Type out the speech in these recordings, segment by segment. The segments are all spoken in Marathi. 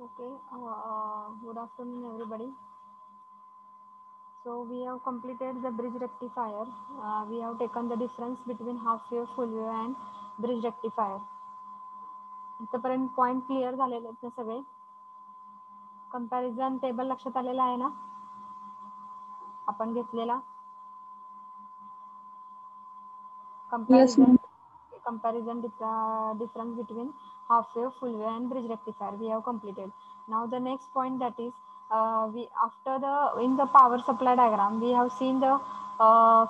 Okay, good afternoon, everybody. So we have completed the bridge rectifier. We have taken the difference between half wave, full wave and bridge rectifier. इथपर्यंत पॉइंट क्लिअर झालेले आहेत ना सगळे. कंपॅरिझन टेबल लक्षात आलेला आहे ना आपण घेतलेला comparison difference between half wave, full wave and bridge rectifier we have completed. Now the next point, that is we after the in the power supply diagram we have seen the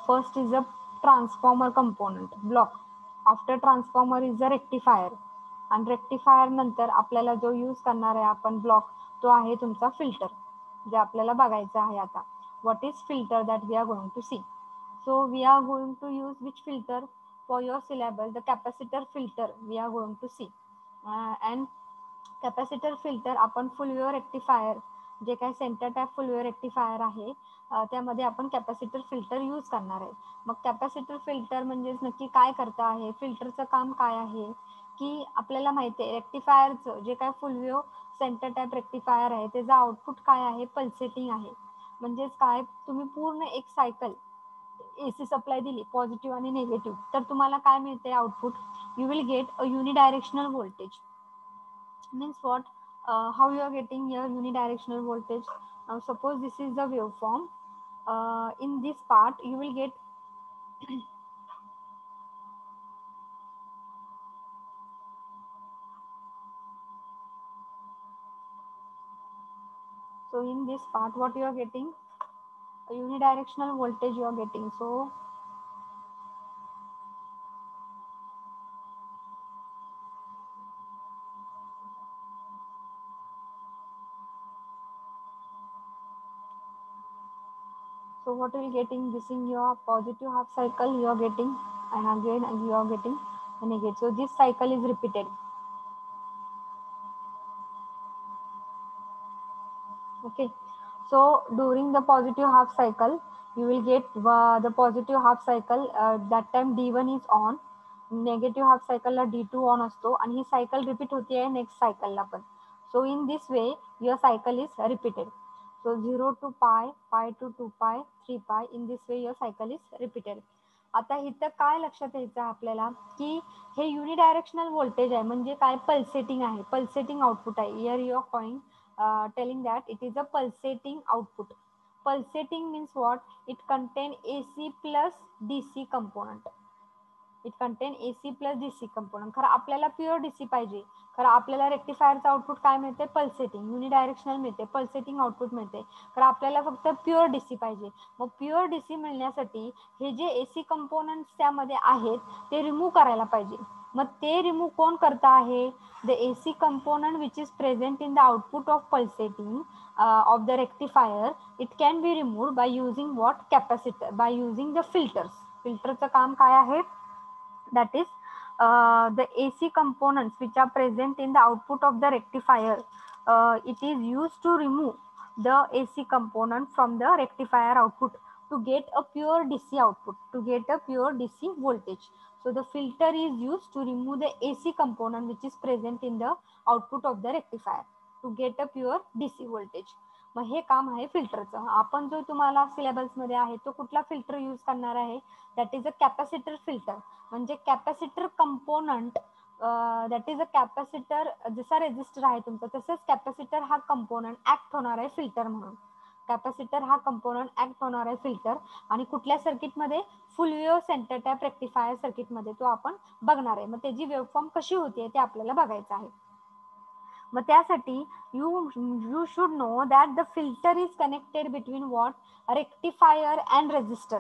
first is a transformer component block. After transformer is a rectifier and rectifier नंतर आपल्याला जो यूज करणार आहे आपण ब्लॉक तो आहे तुमचा फिल्टर, जे आपल्याला बघायचं आहे आता. What is filter that we are going to see? So we are going to use which filter for your syllabus? The capacitor filter we are going to see. And capacitor filter आपण full wave rectifier जे काही सेंटर टॅप फुल वेव्ह रेक्टिफायर आहे त्यामध्ये आपण कॅपॅसिटर फिल्टर यूज करणार आहे. मग कॅपॅसिटर फिल्टर म्हणजे नक्की काय करतं आहे, फिल्टरचं काम काय आहे की आपल्याला माहिती आहे रेक्टिफायरचं जे काय फुल वेव्ह सेंटर टॅप रेक्टिफायर आहे त्याचं आउटपुट काय आहे, पल्सेटिंग आहे. म्हणजेच काय, तुम्ही पूर्ण एक सायकल AC सप्लाय दिली पॉझिटिव्ह आणि निगेटिव्ह तर तुम्हाला काय मिळते output? You will get a unidirectional voltage. Means what? How you are getting your unidirectional voltage? Now suppose this is the waveform. In this part you will get so in this part what you are getting? A unidirectional voltage you are getting. So what you will getting, this in your positive half cycle you are getting, and again you are getting a negative. So this cycle is repeated. Okay, so during the positive half cycle you will get the positive half cycle that time D1 is on, negative half cycle ला D2 on असतो आणि ही cycle repeat होती आहे next cycle ला पण. So in this way your cycle is repeated. So 0 to pi, pi to 2 pi, 3 pi, in this way your cycle is repeated. आता इथं काय लक्षात यायचं आपल्याला की हे युनिडायरेक्शनल व्होल्टेज आहे म्हणजे काय, पल्सेटिंग आहे, पल्सेटिंग आउटपुट आहे. Here you are going telling that it is a pulsating output. Pulsating means what? It contain AC plus DC component. It contain AC plus DC component. खरं आपल्याला प्युअर DC पाहिजे, खरं आपल्याला रेक्टिफायरचं आउटपुट काय मिळते? पल्सेटिंग, युनिडायरेक्शनल मिळते, पल्सेटिंग आउटपुट मिळते. खरं आपल्याला फक्त प्युअर DC पाहिजे. मग प्युअर DC मिळण्यासाठी हे जे AC कंपोनंट्स त्यामध्ये आहेत ते रिमूव्ह करायला पाहिजे. मग ते रिमूव्ह कोण करता आहे? The AC component which is present in the output of pulsating of the rectifier, it can be removed by using what? Capacitor, by using the filters. फिल्टरचं काम काय आहे? That is the AC components which are present in the output of the rectifier. It is used to remove the AC component from the rectifier output to get a pure DC output, to get a pure DC voltage. So the filter is used to remove the AC component which is present in the output of the rectifier to get a pure DC voltage. मग हे काम आहे फिल्टरचं. आपण जो तुम्हाला सिलेबसमध्ये आहे तो कुठला फिल्टर यूज करणार आहे? That is a capacitor filter. म्हणजे capacitor component, that is a capacitor, जसा रेजिस्टर आहे तुमचा तसंच कॅपॅसिटर हा कंपोनंट ऍक्ट होणार आहे फिल्टर म्हणून. कॅपॅसिटर हा कंपोनंट ऍक्ट होणार आहे फिल्टर. आणि कुठल्या सर्किटमध्ये? फुल वेव्ह सेंटर टॅप रेक्टिफायर सर्किटमध्ये तो आपण बघणार आहे. मग त्याची वेव्हफॉर्म कशी होते ते आपल्याला बघायचं आहे. मग त्यासाठी you should know that the filter is connected between what? Rectifier and resistor.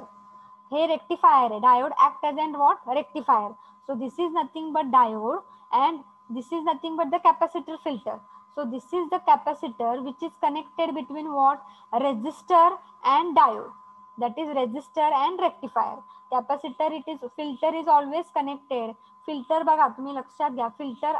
हे rectifier आहे, diode act as and what? Rectifier. So this is nothing but diode and this is nothing but the capacitor filter. So this is the capacitor which is connected between what? Resistor and diode. That is resistor and rectifier. Capacitor, it is, filter is always connected. Filter बघा तुम्ही लक्षात घ्या, फिल्टर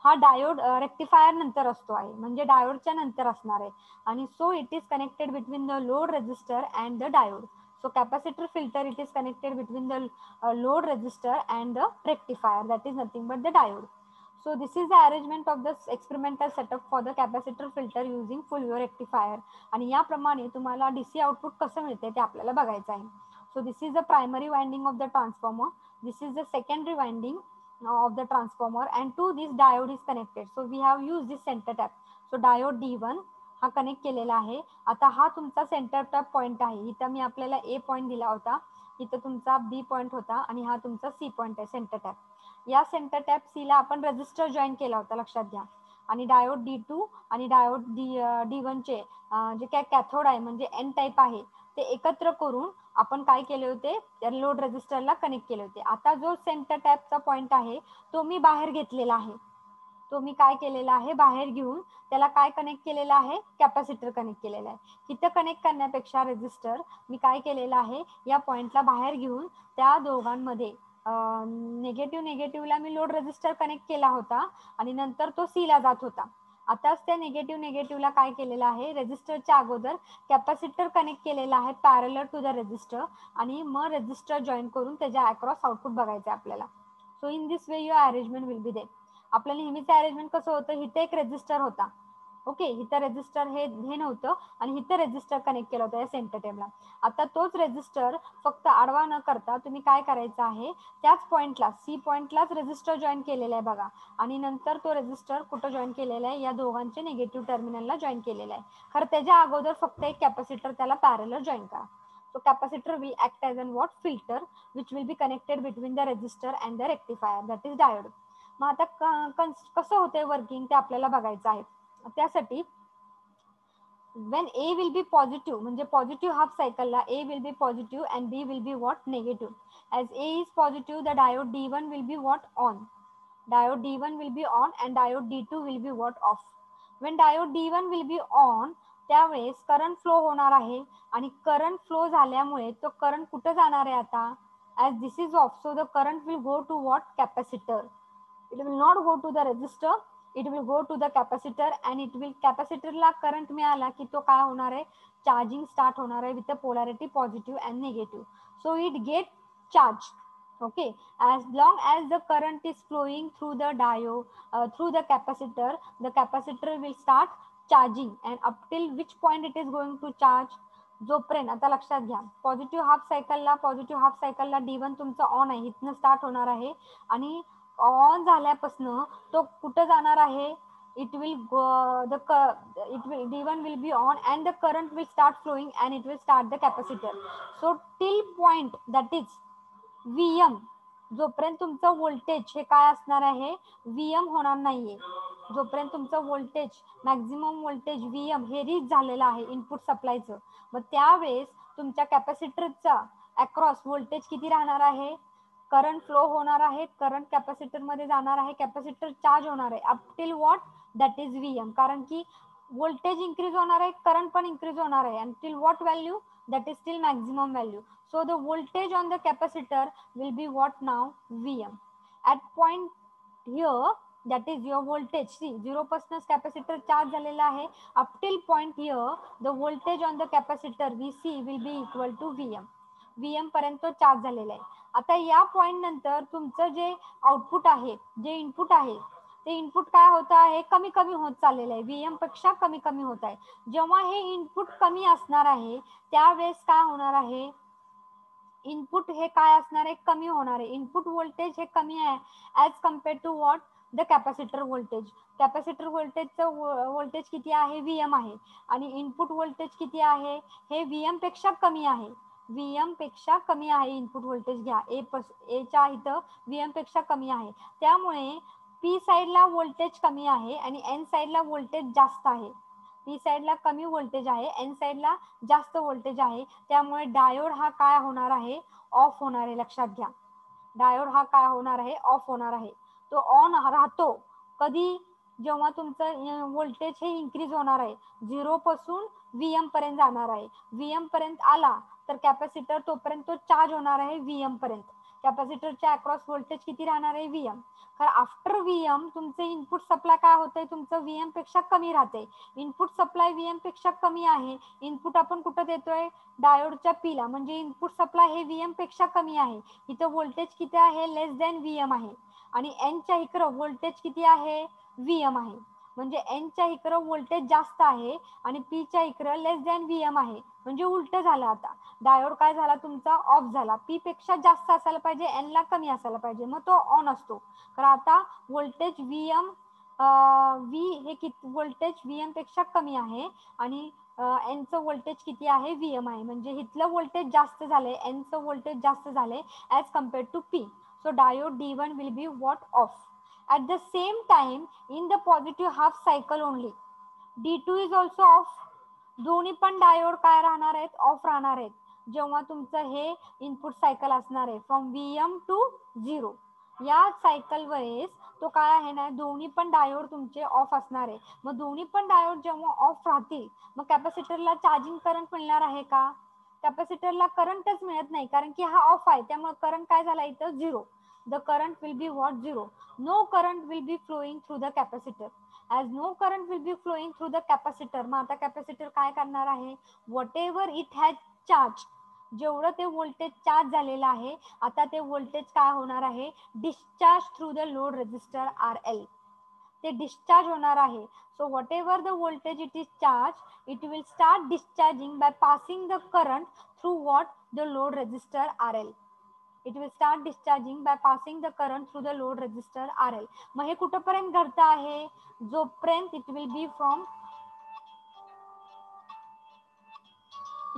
हा डायोड रेक्टिफायर नंतर असतो आहे म्हणजे डायोडच्या नंतर असणार आहे. आणि so it is connected between the load resistor and the diode. So capacitor filter, it is connected between the load resistor and the rectifier, that is nothing but the diode. So this is the arrangement of the experimental setup for the capacitor filter using full wave rectifier. आणि याप्रमाणे तुम्हाला DC आउटपुट कसं मिळते ते आपल्याला बघायचं आहे. So this is the primary winding of the transformer. This is the secondary winding of the transformer, and to this diode is connected. So we have used this center tap. So diode D1 हा कनेक्ट केलेला आहे. आता हा तुमचा सेंटर टॅप पॉईंट आहे. इथं मी आपल्याला ए पॉईंट दिला होता, इथं तुमचा बी पॉईंट होता आणि हा तुमचा सी पॉईंट आहे सेंटर टॅप. या सेंटर टॅप सी ला आपण रेजिस्टर जॉईन केला होता, लक्षात घ्या. आणि डायोड D2 आणि डायोड D1 चे जे काय कॅथोड आहे म्हणजे एन टाईप आहे ते एकत्र करून आपण काय केले होते, लोड रेजिस्टरला कनेक्ट केले होते. आता जो सेंटर टॅपचा पॉईंट आहे तो मी बाहेर घेतलेला आहे. तो मी काय केलेला आहे, बाहेर घेऊन त्याला काय कनेक्ट केलेला आहे, कॅपॅसिटर कनेक्ट केलेला आहे. इथं कनेक्ट करण्यापेक्षा रेजिस्टर मी काय केलेलं आहे, या पॉइंटला बाहेर घेऊन त्या दोघांमध्ये निगेटिव्हला मी लोड रेजिस्टर कनेक्ट केला होता आणि नंतर तो सी ला जात होता. आताच त्या निगेटिव्हला काय केलेलं आहे, रेजिस्टरच्या अगोदर कॅपॅसिटर कनेक्ट केलेला आहे पॅरलर टू द रेजिस्टर आणि मग रेजिस्टर जॉईन करून त्याच्या अक्रॉस आउटपुट बघायचं आपल्याला. So in this way your arrangement will be देट. आपलं नेहमीचं अरेंजमेंट कसं होतं, इथे एक रेजिस्टर होता, ओके, इथं रेजिस्टर हे नव्हतं आणि इथं रेजिस्टर कनेक्ट केलं होतं या सेंटर टेबला. आता तोच रेजिस्टर फक्त आडवा न करता तुम्ही काय करायचं आहे, त्याच पॉइंटला सी पॉइंटलाच रेजिस्टर जॉईन केलेला आहे बघा. आणि नंतर तो रेजिस्टर कुठं जॉईन केलेला आहे, या दोघांचे निगेटिव्ह टर्मिनलला जॉईन केलेला आहे. खरं त्याच्या अगोदर फक्त एक कॅपॅसिटर त्याला पॅरलर जॉईन करा. So capacitor will act as an what filter which will be connected between the resistor and the rectifier, that is diode. मग आता कसं होतंय वर्किंग ते आपल्याला बघायचं आहे. त्यासाठी when A will be positive म्हणजे positive half cycle ला A will be positive and B will be what, negative. As A is positive, the diode D1 will be what, on. Diode D1 will be on and diode D2 will be what, off. When diode D1 will be on, त्यावेळेस करंट फ्लो होणार आहे आणि करंट फ्लो झाल्यामुळे तो करंट कुठं जाणार आहे आता, as this is off, so the current will go to what, capacitor. It will not go to the resistor, it will go to the capacitor and it will capacitor ला करंट मिळाला की तो काय होणार आहे, चार्जिंग स्टार्ट होणार आहे with the polarity positive and negative. So it get charged. Okay, as long as the current is flowing through the diode, through the capacitor will start charging, and up till which point it is going to charge, जोपर्यंत, आता लक्षात घ्या, पॉझिटिव्ह हाफ सायकलला D1 तुमचा ऑन आहे, इथनं स्टार्ट होणार आहे आणि ऑन झाल्यापासून तो कुठं जाणार आहे, it will go, D1 will be on and the current will start flowing and it will start the capacitor. So till point, that is Vm, जोपर्यंत तुमचं व्होल्टेज हे काय असणार आहे, Vm होणार नाहीये, जोपर्यंत तुमचं व्होल्टेज मॅक्झिमम व्होल्टेज Vm हे रीच झालेलं आहे इनपुट सप्लायचं, मग त्यावेळेस तुमच्या कॅपॅसिटरचा अक्रॉस व्होल्टेज किती राहणार आहे, करंट फ्लो होणार आहे, करंट कॅपॅसिटर मध्ये जाणार आहे, कॅपॅसिटर चार्ज होणार आहे up till what, that is Vm. कारण की व्होल्टेज इन्क्रीज होणार आहे, करंट पण इन्क्रीज होणार आहे, and till what value, that is till maximum value. So the voltage on the capacitor will be what now, Vm. At point here, that is your voltage, see 0 पासून कॅपॅसिटर चार्ज झालेला आहे, up till point here the voltage on the capacitor Vc will be equal to Vm. Vm पर्यंत चार्ज झालेला आहे. आता या पॉइंट नंतर तुमचं जे आउटपुट आहे, जे इनपुट आहे, ते इनपुट काय होत आहे, कमी कमी होत चाललेलं आहे, Vm पेक्षा कमी कमी होत आहे. जेव्हा हे इनपुट कमी असणार आहे त्यावेळेस काय होणार आहे, इनपुट हे काय असणार आहे, कमी होणार आहे, इनपुट व्होल्टेज हे कमी आहे as compare to what, the capacitor voltage. Capacitor व्होल्टेजचं व्होल्टेज किती आहे, Vm आहे, आणि इनपुट व्होल्टेज किती आहे, हे Vm पेक्षा कमी आहे, Vm पेक्षा कमी आहे इनपुट व्होल्टेज. घ्या एच्या इथं Vm पेक्षा कमी आहे, त्यामुळे पी साईडला व्होल्टेज कमी आहे आणि एन साईडला व्होल्टेज जास्त आहे. पी साईडला कमी व्होल्टेज आहे, एन साईडला जास्त व्होल्टेज आहे, त्यामुळे डायोड हा काय होणार आहे, ऑफ होणार आहे. लक्षात घ्या, डायोड हा काय होणार आहे, ऑफ होणार आहे. तो ऑन राहतो कधी, जेव्हा तुमचं व्होल्टेज हे इन्क्रीज होणार आहे, 0 पासून Vm पर्यंत जाणार आहे, Vm पर्यंत आला तर कॅपॅसिटर तोपर्यंत तो चार्ज होणार आहे Vm पर्यंत. कॅपॅसिटरच्या अक्रॉस व्होल्टेज किती राहणार आहे VM. तर आफ्टर VM तुमचे इनपुट सप्लाय काय होतंय, तुमचं VM पेक्षा कमी राहते. इनपुट सप्लाय VM पेक्षा कमी आहे. इनपुट आपण कुठं देतोय, डायोडच्या पीला, म्हणजे इनपुट सप्लाय हे VM पेक्षा कमी आहे. इथं व्होल्टेज किती आहे, लेस दॅन VM आहे. आणि Nच्या इकडं व्होल्टेज किती आहे, VM आहे. म्हणजे Nच्या इकडं व्होल्टेज जास्त आहे आणि Pच्या इकडं लेस दॅन VM आहे. म्हणजे उलट झालं. आता डायोड काय झाला तुमचा, ऑफ झाला. P पेक्षा जास्त असायला पाहिजे, N ला कमी असायला पाहिजे, मग तो ऑन असतो. तर आता व्होल्टेज VM V हे किती, व्होल्टेज VM पेक्षा कमी आहे आणि Nचं व्होल्टेज किती आहे, VM आहे. म्हणजे इथलं व्होल्टेज जास्त झालंय, Nचं व्होल्टेज जास्त झालंय as compared to P. So diode D1 will be what, off. At the same time, in the positive half cycle only, D2 is also off. दोन्ही पण डायोड काय राहणार आहेत, ऑफ राहणार आहेत. जेव्हा तुमचं हे इनपुट सायकल असणार आहे फ्रॉम VM टू 0, या सायकल वेळेस तो काय आहे ना, दोन्ही पण डायोड तुमचे ऑफ असणार आहे. मग दोन्ही पण डायोड जेव्हा ऑफ राहतील, मग कॅपॅसिटरला चार्जिंग करंट मिळणार आहे का, कॅपॅसिटरला करंटच मिळत नाही, कारण की हा ऑफ आहे. त्यामुळे करंट काय झाला इथं, 0. The current will be what, 0. No current will be flowing through the capacitor. As no current will be flowing through the capacitor, मग आता कॅपॅसिटर काय करणार आहे, whatever it has charge, जेवढं ते व्होल्टेज चार्ज झालेलं आहे, आता ते व्होल्टेज काय होणार आहे, discharge through the load resistor RL. ते डिस्चार्ज होणार आहे. So what ever the voltage it is charge, it will start discharging by passing the current through what, the load resistor RL. It will start discharging by passing the current through the load resistor RL. मग हे कुठपर्यंत घडतं आहे, जोपर्यंत it will be from,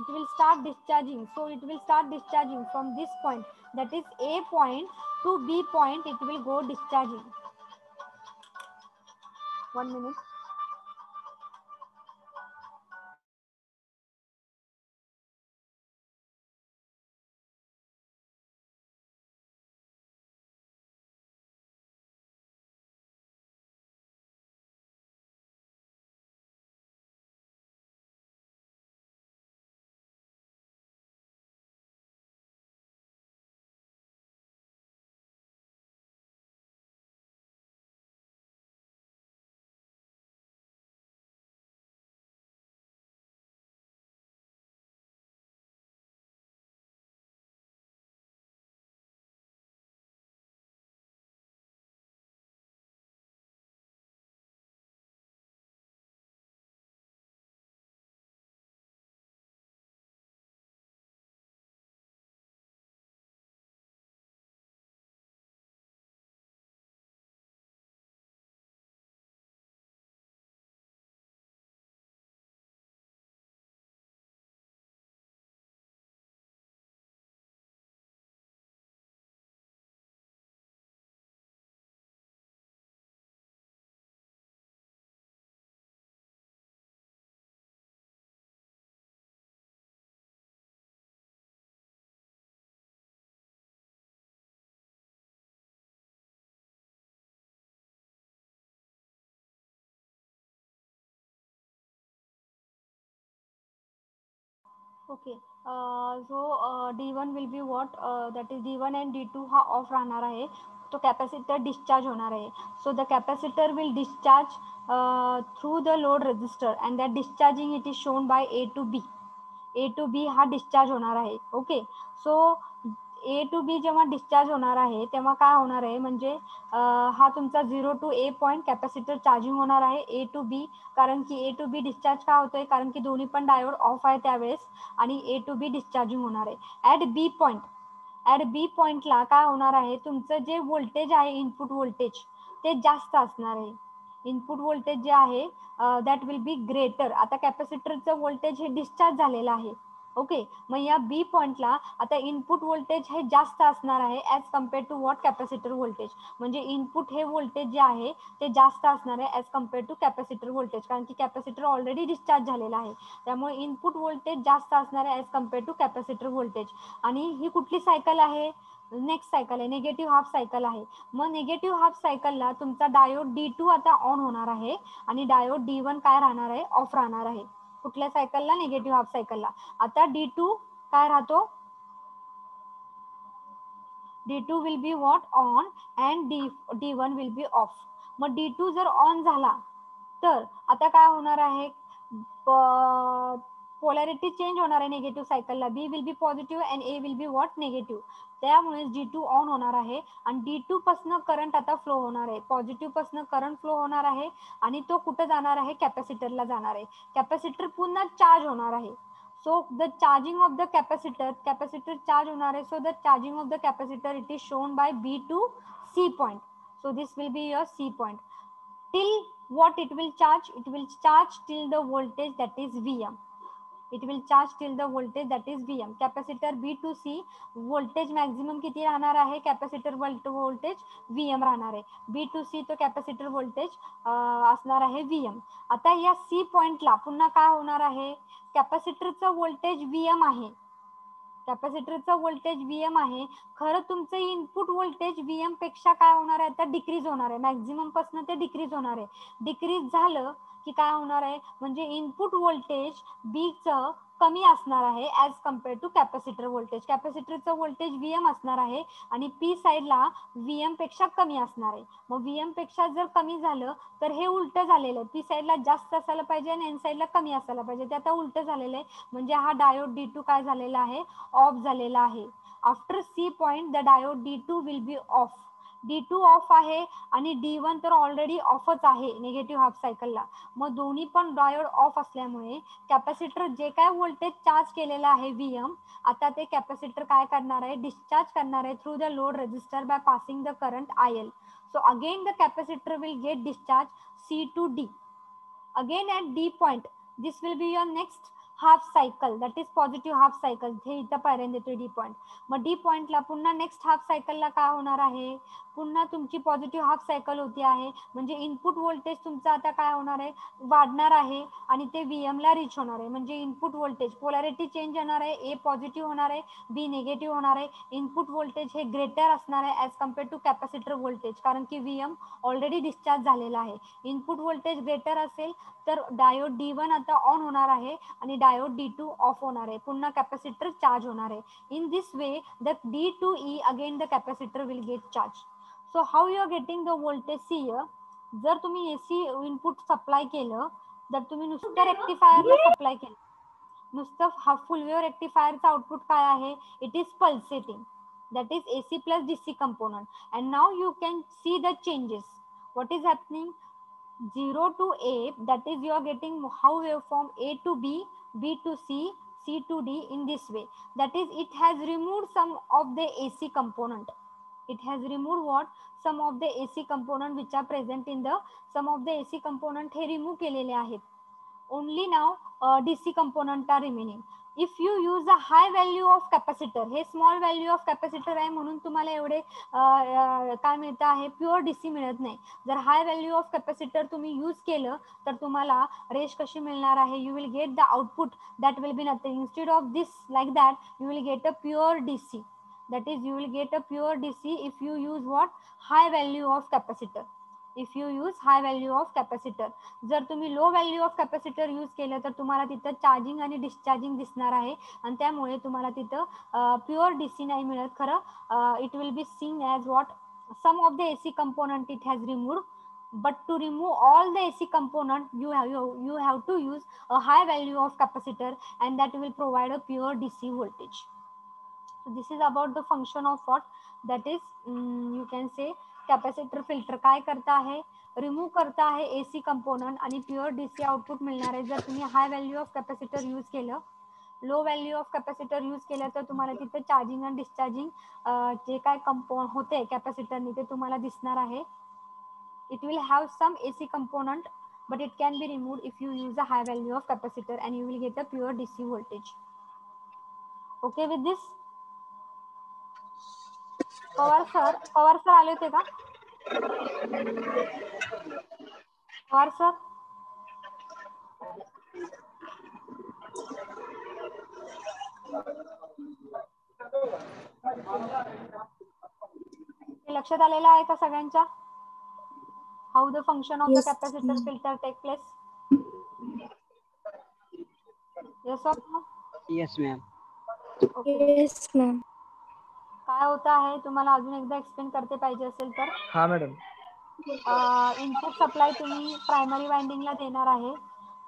it will start discharging. So it will start discharging from this point, that is A point to B point, it will go discharging. 1 minute. Okay. So D1 will be what, that is D1 and D2 हा ऑफ राहणार आहे. तो कॅपॅसिटर डिस्चार्ज होणार आहे. So the capacitor will discharge through the load resistor and that discharging it is shown by A to B. A to B हा डिस्चार्ज होणार आहे. Okay. So A to B जेव्हा डिस्चार्ज होणार आहे तेव्हा काय होणार आहे, म्हणजे हा तुमचा 0 to A point capacitor charging होणार आहे A to B. कारण की A to B डिस्चार्ज का होतोय, कारण की दोन्ही पण डायोड ऑफ आहे त्यावेळेस, आणि A to B डिस्चार्जिंग होणार आहे. ॲट बी पॉईंटला काय होणार आहे, तुमचं जे व्होल्टेज आहे, इनपुट व्होल्टेज ते जास्त असणार आहे. इनपुट व्होल्टेज जे आहे दॅट विल बी ग्रेटर. आता कॅपॅसिटरचं व्होल्टेज हे डिस्चार्ज झालेलं आहे. ओके. मग या बी पॉईंटला आता इनपुट व्होल्टेज हे जास्त असणार आहे as compared to what, capacitor voltage. म्हणजे इनपुट हे व्होल्टेज जे आहे ते जास्त असणार आहे as compared to capacitor voltage, कारण की कॅपॅसिटर ऑलरेडी डिस्चार्ज झालेला आहे. त्यामुळे इनपुट व्होल्टेज जास्त असणार आहे as compared to capacitor voltage. आणि ही कुठली सायकल आहे, नेक्स्ट सायकल आहे, निगेटिव्ह हाफ सायकल आहे. मग निगेटिव्ह हाफ सायकलला तुमचा डायोड D2 आता ऑन होणार आहे आणि डायोड D1 काय राहणार आहे, ऑफ राहणार आहे. कुठल्या सायकलला, निगेटिव्ह हाफ सायकलला. आता D2 काय राहतो, D2 will be what? On, and D1 will be off. मग D2 जर ऑन झाला तर आता काय होणार आहे? पोलॅरिटी चेंज होणार आहे निगेटिव्ह सायकलला. B will be positive and A will be what? Negative. त्यामुळे D2 ऑन होणार आहे आणि D2 पासून करंट आता फ्लो होणार आहे. पॉझिटिव्ह पासून करंट फ्लो होणार आहे आणि तो कुठे जाणार आहे? कॅपॅसिटरला जाणार आहे. कॅपॅसिटर पुन्हा चार्ज होणार आहे. So the charging of the capacitor charge होणार आहे. So the charging of the capacitor it is shown by B to C point. So this will be your C point. Till what it will charge? It will charge till the voltage that is Vm. It will charge till the voltage that is Vm. Capacitor B to C voltage maximum किती राहणार आहे? कॅपॅसिटर voltage Vm राहणार आहे. B to C तो कॅपॅसिटर voltage असणार आहे Vm. आता या C पॉइंटला पुन्हा काय होणार आहे? कॅपॅसिटरचं व्होल्टेज Vm आहे. कॅपॅसिटरचं व्होल्टेज Vm आहे. खरं तुमचं इनपुट व्होल्टेज Vm पेक्षा काय होणार आहे? आता डिक्रीज होणार आहे. मॅक्झिमम पासून ते डिक्रीज होणार आहे. डिक्रीज झालं की काय होणार आहे? म्हणजे इनपुट व्होल्टेज B चं कमी असणार आहे as compare to capacitor voltage. कॅपॅसिटरचं व्होल्टेज Vm असणार आहे आणि P साईडला Vm पेक्षा कमी असणार आहे. मग Vm पेक्षा जर कमी झालं तर हे उलटं झालेलं आहे. P साईडला जास्त असायला पाहिजे आणि N साईडला कमी असायला पाहिजे. ते आता उलटं झालेलं आहे. म्हणजे हा डायोड D2 काय झालेला आहे? ऑफ झालेला आहे. After C point the diode D2 will be of. D2 of आहे आणि D1 तर ऑलरेडी ऑफच आहे निगेटिव्ह हाफ सायकलला. मग दोन्ही पण डायोड ऑफ असल्यामुळे कॅपॅसिटर जे काय व्होल्टेज चार्ज केलेलं आहे Vm, आता ते कॅपॅसिटर काय करणार आहे? डिस्चार्ज करणार आहे through the load resistor by passing the current IL. So again the capacitor will get discharged C to D. Again at D point, this will be your next half cycle, that is positive half cycle. हे इथं पर्यंत येतो D point. मग D point ला पुन्हा नेक्स्ट हाफ सायकलला काय होणार आहे? पुन्हा तुमची पॉझिटिव्ह हाफ सायकल होती आहे. म्हणजे इनपुट व्होल्टेज तुमचं आता काय होणार आहे? वाढणार आहे आणि ते Vm ला रीच होणार आहे. म्हणजे इनपुट व्होल्टेज पोलॅरिटी चेंज होणार आहे. A पॉझिटिव्ह होणार आहे, B निगेटिव्ह होणार आहे. इनपुट व्होल्टेज हे ग्रेटर असणार आहे as compare to capacitor voltage, कारण की Vm ऑलरेडी डिस्चार्ज झालेला आहे. इनपुट व्होल्टेज ग्रेटर असेल तर डायोड D1 आता ऑन होणार आहे आणि डायोड D2 ऑफ होणार आहे. पुन्हा कॅपॅसिटर चार्ज होणार आहे. In this way the D2E again the capacitor will get charge. So how you are getting the voltage? See here, जर तुम्ही AC इनपुट सप्लाय केलं, जर तुम्ही नुसतं रेक्टिफायरला सप्लाय केलं, नुसतं हा फुल वेव्ह रेक्टिफायरचं आउटपुट काय आहे? It is pulsating. That is AC plus DC component. And now you can see the changes. What is happening? 0 to A, that is you are getting how waveform A to B, B to C, C to D in this way. That is it has removed some of the AC component. It has removed what? Some of the AC component which are present in the, some of the AC component हे remove केलेले आहेत. Only now DC component are remaining. If you use a high value of capacitor, हे small value of capacitor आहे म्हणून तुम्हाला एवढे काय मिळतं आहे? प्युअर DC मिळत नाही. जर हाय व्हॅल्यू ऑफ कॅपॅसिटर तुम्ही यूज केलं तर तुम्हाला रेश कशी मिळणार आहे? You will get the output that will be nothing. Instead of this like that you will get a pure DC. That is you will get a pure DC if you use what? High value of capacitor. If you use high value of capacitor. जर तुम्ही low value of capacitor use केलं तर तुम्हाला तिथं चार्जिंग आणि डिस्चार्जिंग दिसणार आहे आणि त्यामुळे तुम्हाला तिथं प्युअर DC नाही मिळत. खरं it will be seen as what? Some of the AC component it has removed, but to remove all the AC component you have to use a high value of capacitor and that will provide a pure DC voltage. So this is about the function of what? That is you can say capacitor filter काय करता आहे? रिमूव्ह करता आहे AC कंपोनंट आणि प्युअर DC आउटपुट मिळणार आहे. जर तुम्ही high value of capacitor use केलं, low value of capacitor use केलं तर तुम्हाला तिथं चार्जिंग आणि डिस्चार्जिंग जे काय होते कॅपॅसिटरनी ते तुम्हाला दिसणार आहे. It will have some AC component but it can be removed if you use a high value of capacitor and you will get a pure DC voltage. Okay with this? Pawar sir आले होते का? पवार सर लक्षात आलेलं आहे का सगळ्यांच्या? How the function of the capacitor filter take place? Yes or no? Yes, ma'am. Okay. Yes, ma'am. काय होत आहे तुम्हाला अजून एकदा एक्सप्लेन करते पाहिजे असेल तर. हा मॅडम. इनपुट सप्लाय तुम्ही प्रायमरी वाइंडिंगला देणार आहे.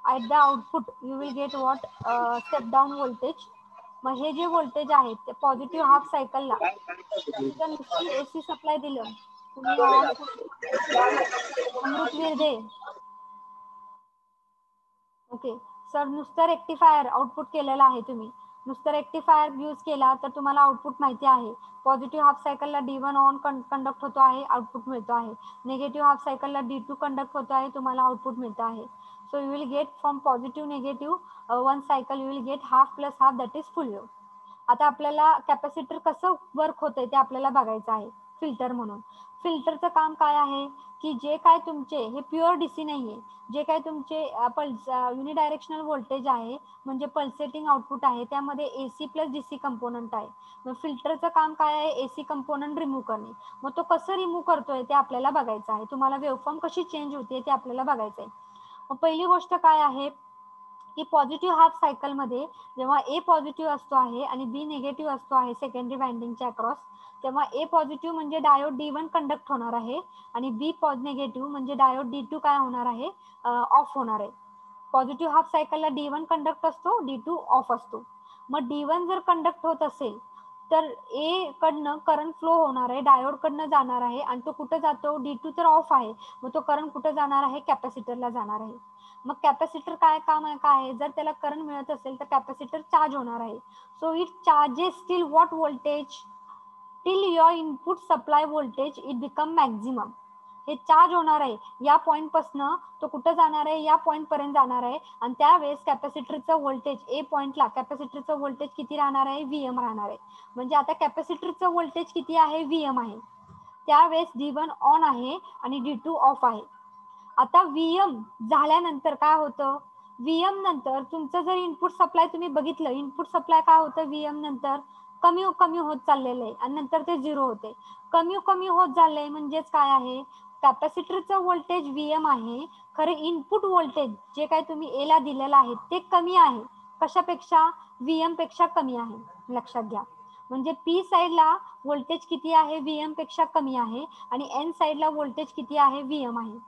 At the output you will get what step down voltage. मग हे जे व्होल्टेज आहे ते पॉझिटिव्ह हाफ सायकलला तुम्ही जर नुसती एसी सप्लाय दिलं, तुम्ही ऑन अमृतवीर दे. ओके सर, नुसतं रेक्टिफायर आउटपुट केलेलं आहे तुम्ही. नुसतं रेक्टिफायर यूज केला तर तुम्हाला आउटपुट माहिती आहे. पॉझिटिव्ह हाफ सायकलला D1 ऑन कंडक्ट होतो आहे, आउटपुट मिळतो आहे. निगेटिव्ह हाफ सायकलला D2 कंडक्ट होतो आहे, तुम्हाला आउटपुट मिळतो आहे. So you will get from positive negative one cycle you will get half plus half that is full wave. आता आपल्याला कॅपॅसिटर कसं वर्क होतंय ते आपल्याला बघायचं आहे. फिल्टर म्हणून फिल्टरचं काम काय आहे की जे काय तुमचे हे प्युअर डीसी नाहीये, जे काय तुमचे युनिडायरेक्शनल व्होल्टेज आहे म्हणजे पल्सेटिंग आउटपुट आहे त्यामध्ये एसी प्लस डीसी कंपोनंट आहे. मग फिल्टरचं काम काय आहे, एसी कंपोनंट रिमूव्ह करणे. मग तो कसं रिमूव्ह करतोय ते आपल्याला बघायचं आहे. तुम्हाला वेव्हफॉर्म कशी चेंज होते ते आपल्याला बघायचं आहे. मग पहिली गोष्ट काय आहे की पॉझिटिव्ह हाफ सायकलमध्ये जेव्हा ए पॉझिटिव्ह असतो आहे आणि बी निगेटिव्ह असतो आहे सेकंडरी वाइंडिंगच्या अक्रॉस, तेव्हा ए पॉझिटिव्ह म्हणजे डायोड D1 कंडक्ट होणार आहे आणि बी निगेटिव्ह म्हणजे डायोड D2 काय होणार आहे, ऑफ होणार आहे. पॉझिटिव्ह हाफ सायकलला D1 कंडक्ट असतो, D2 ऑफ असतो. मग D1 जर कंडक्ट होत असेल तर ए कडनं करंट फ्लो होणार आहे, डायोड कडनं जाणार आहे आणि तो कुठं जातो, D2 तर ऑफ आहे, मग तो करंट कुठं जाणार आहे, कॅपॅसिटरला जाणार आहे. मग कॅपॅसिटर काय काम आहे, काय आहे, जर त्याला करंट मिळत असेल तर कॅपॅसिटर चार्ज होणार आहे. So it charges till what voltage, till your input supply voltage it become maximum. हे चार्ज होणार आहे या पॉईंट पासनं तो कुठं जाणार आहे, या पॉईंट पर्यंत जाणार आहे आणि त्यावेळेस कॅपॅसिटरचं व्होल्टेज ए पॉईंटला कॅपॅसिटरचं व्होल्टेज किती राहणार आहे, VM राहणार आहे. म्हणजे आता कॅपॅसिटरचं व्होल्टेज किती आहे, VM आहे. त्यावेळेस D1 ऑन आहे आणि D2 ऑफ आहे. आता VM झाल्यानंतर काय होतं, VM नंतर तुमचं जर इनपुट सप्लाय तुम्ही बघितलं, इनपुट सप्लाय काय होतं VM नंतर कमी कमी होत चाललेलं आहे आणि नंतर ते 0 होते. कमी कमी होत चाललंय म्हणजेच काय आहे, कॅपॅसिटरचं व्होल्टेज VM आहे, खरं इनपुट व्होल्टेज जे काय तुम्ही ए ला दिलेलं आहे ते कमी आहे. कशापेक्षा, VM पेक्षा कमी आहे. लक्षात घ्या. म्हणजे P साईडला व्होल्टेज किती आहे, VM पेक्षा कमी आहे आणि N साईडला व्होल्टेज किती आहे, VM आहे.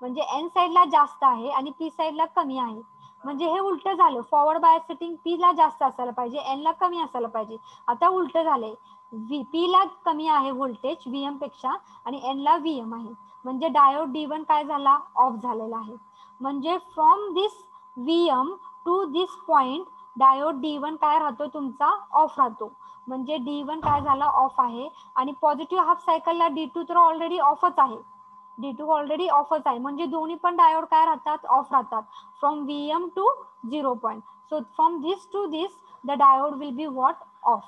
म्हणजे N साईडला जास्त आहे आणि P साईडला कमी आहे. म्हणजे हे उलट झालं, फॉरवर्ड बायस सेटिंग P ला जास्त असायला पाहिजे, N ला कमी असायला पाहिजे. आता उलट झालंय, P ला कमी आहे व्होल्टेज VM पेक्षा आणि N ला VM आहे. म्हणजे डायोड D1 काय झाला, ऑफ झालेला आहे. म्हणजे from this VM to this point diode D1 काय राहतो तुमचा, ऑफ राहतो. म्हणजे D1 काय झाला, ऑफ आहे आणि पॉझिटिव्ह हाफ सायकलला D2 तर ऑलरेडी ऑफच आहे. D2 ऑलरेडी ऑफच आहे म्हणजे दोन्ही पण डायोड काय राहतात, ऑफ राहतात. From VM to 0 point. So from this to this the diode will be what, off.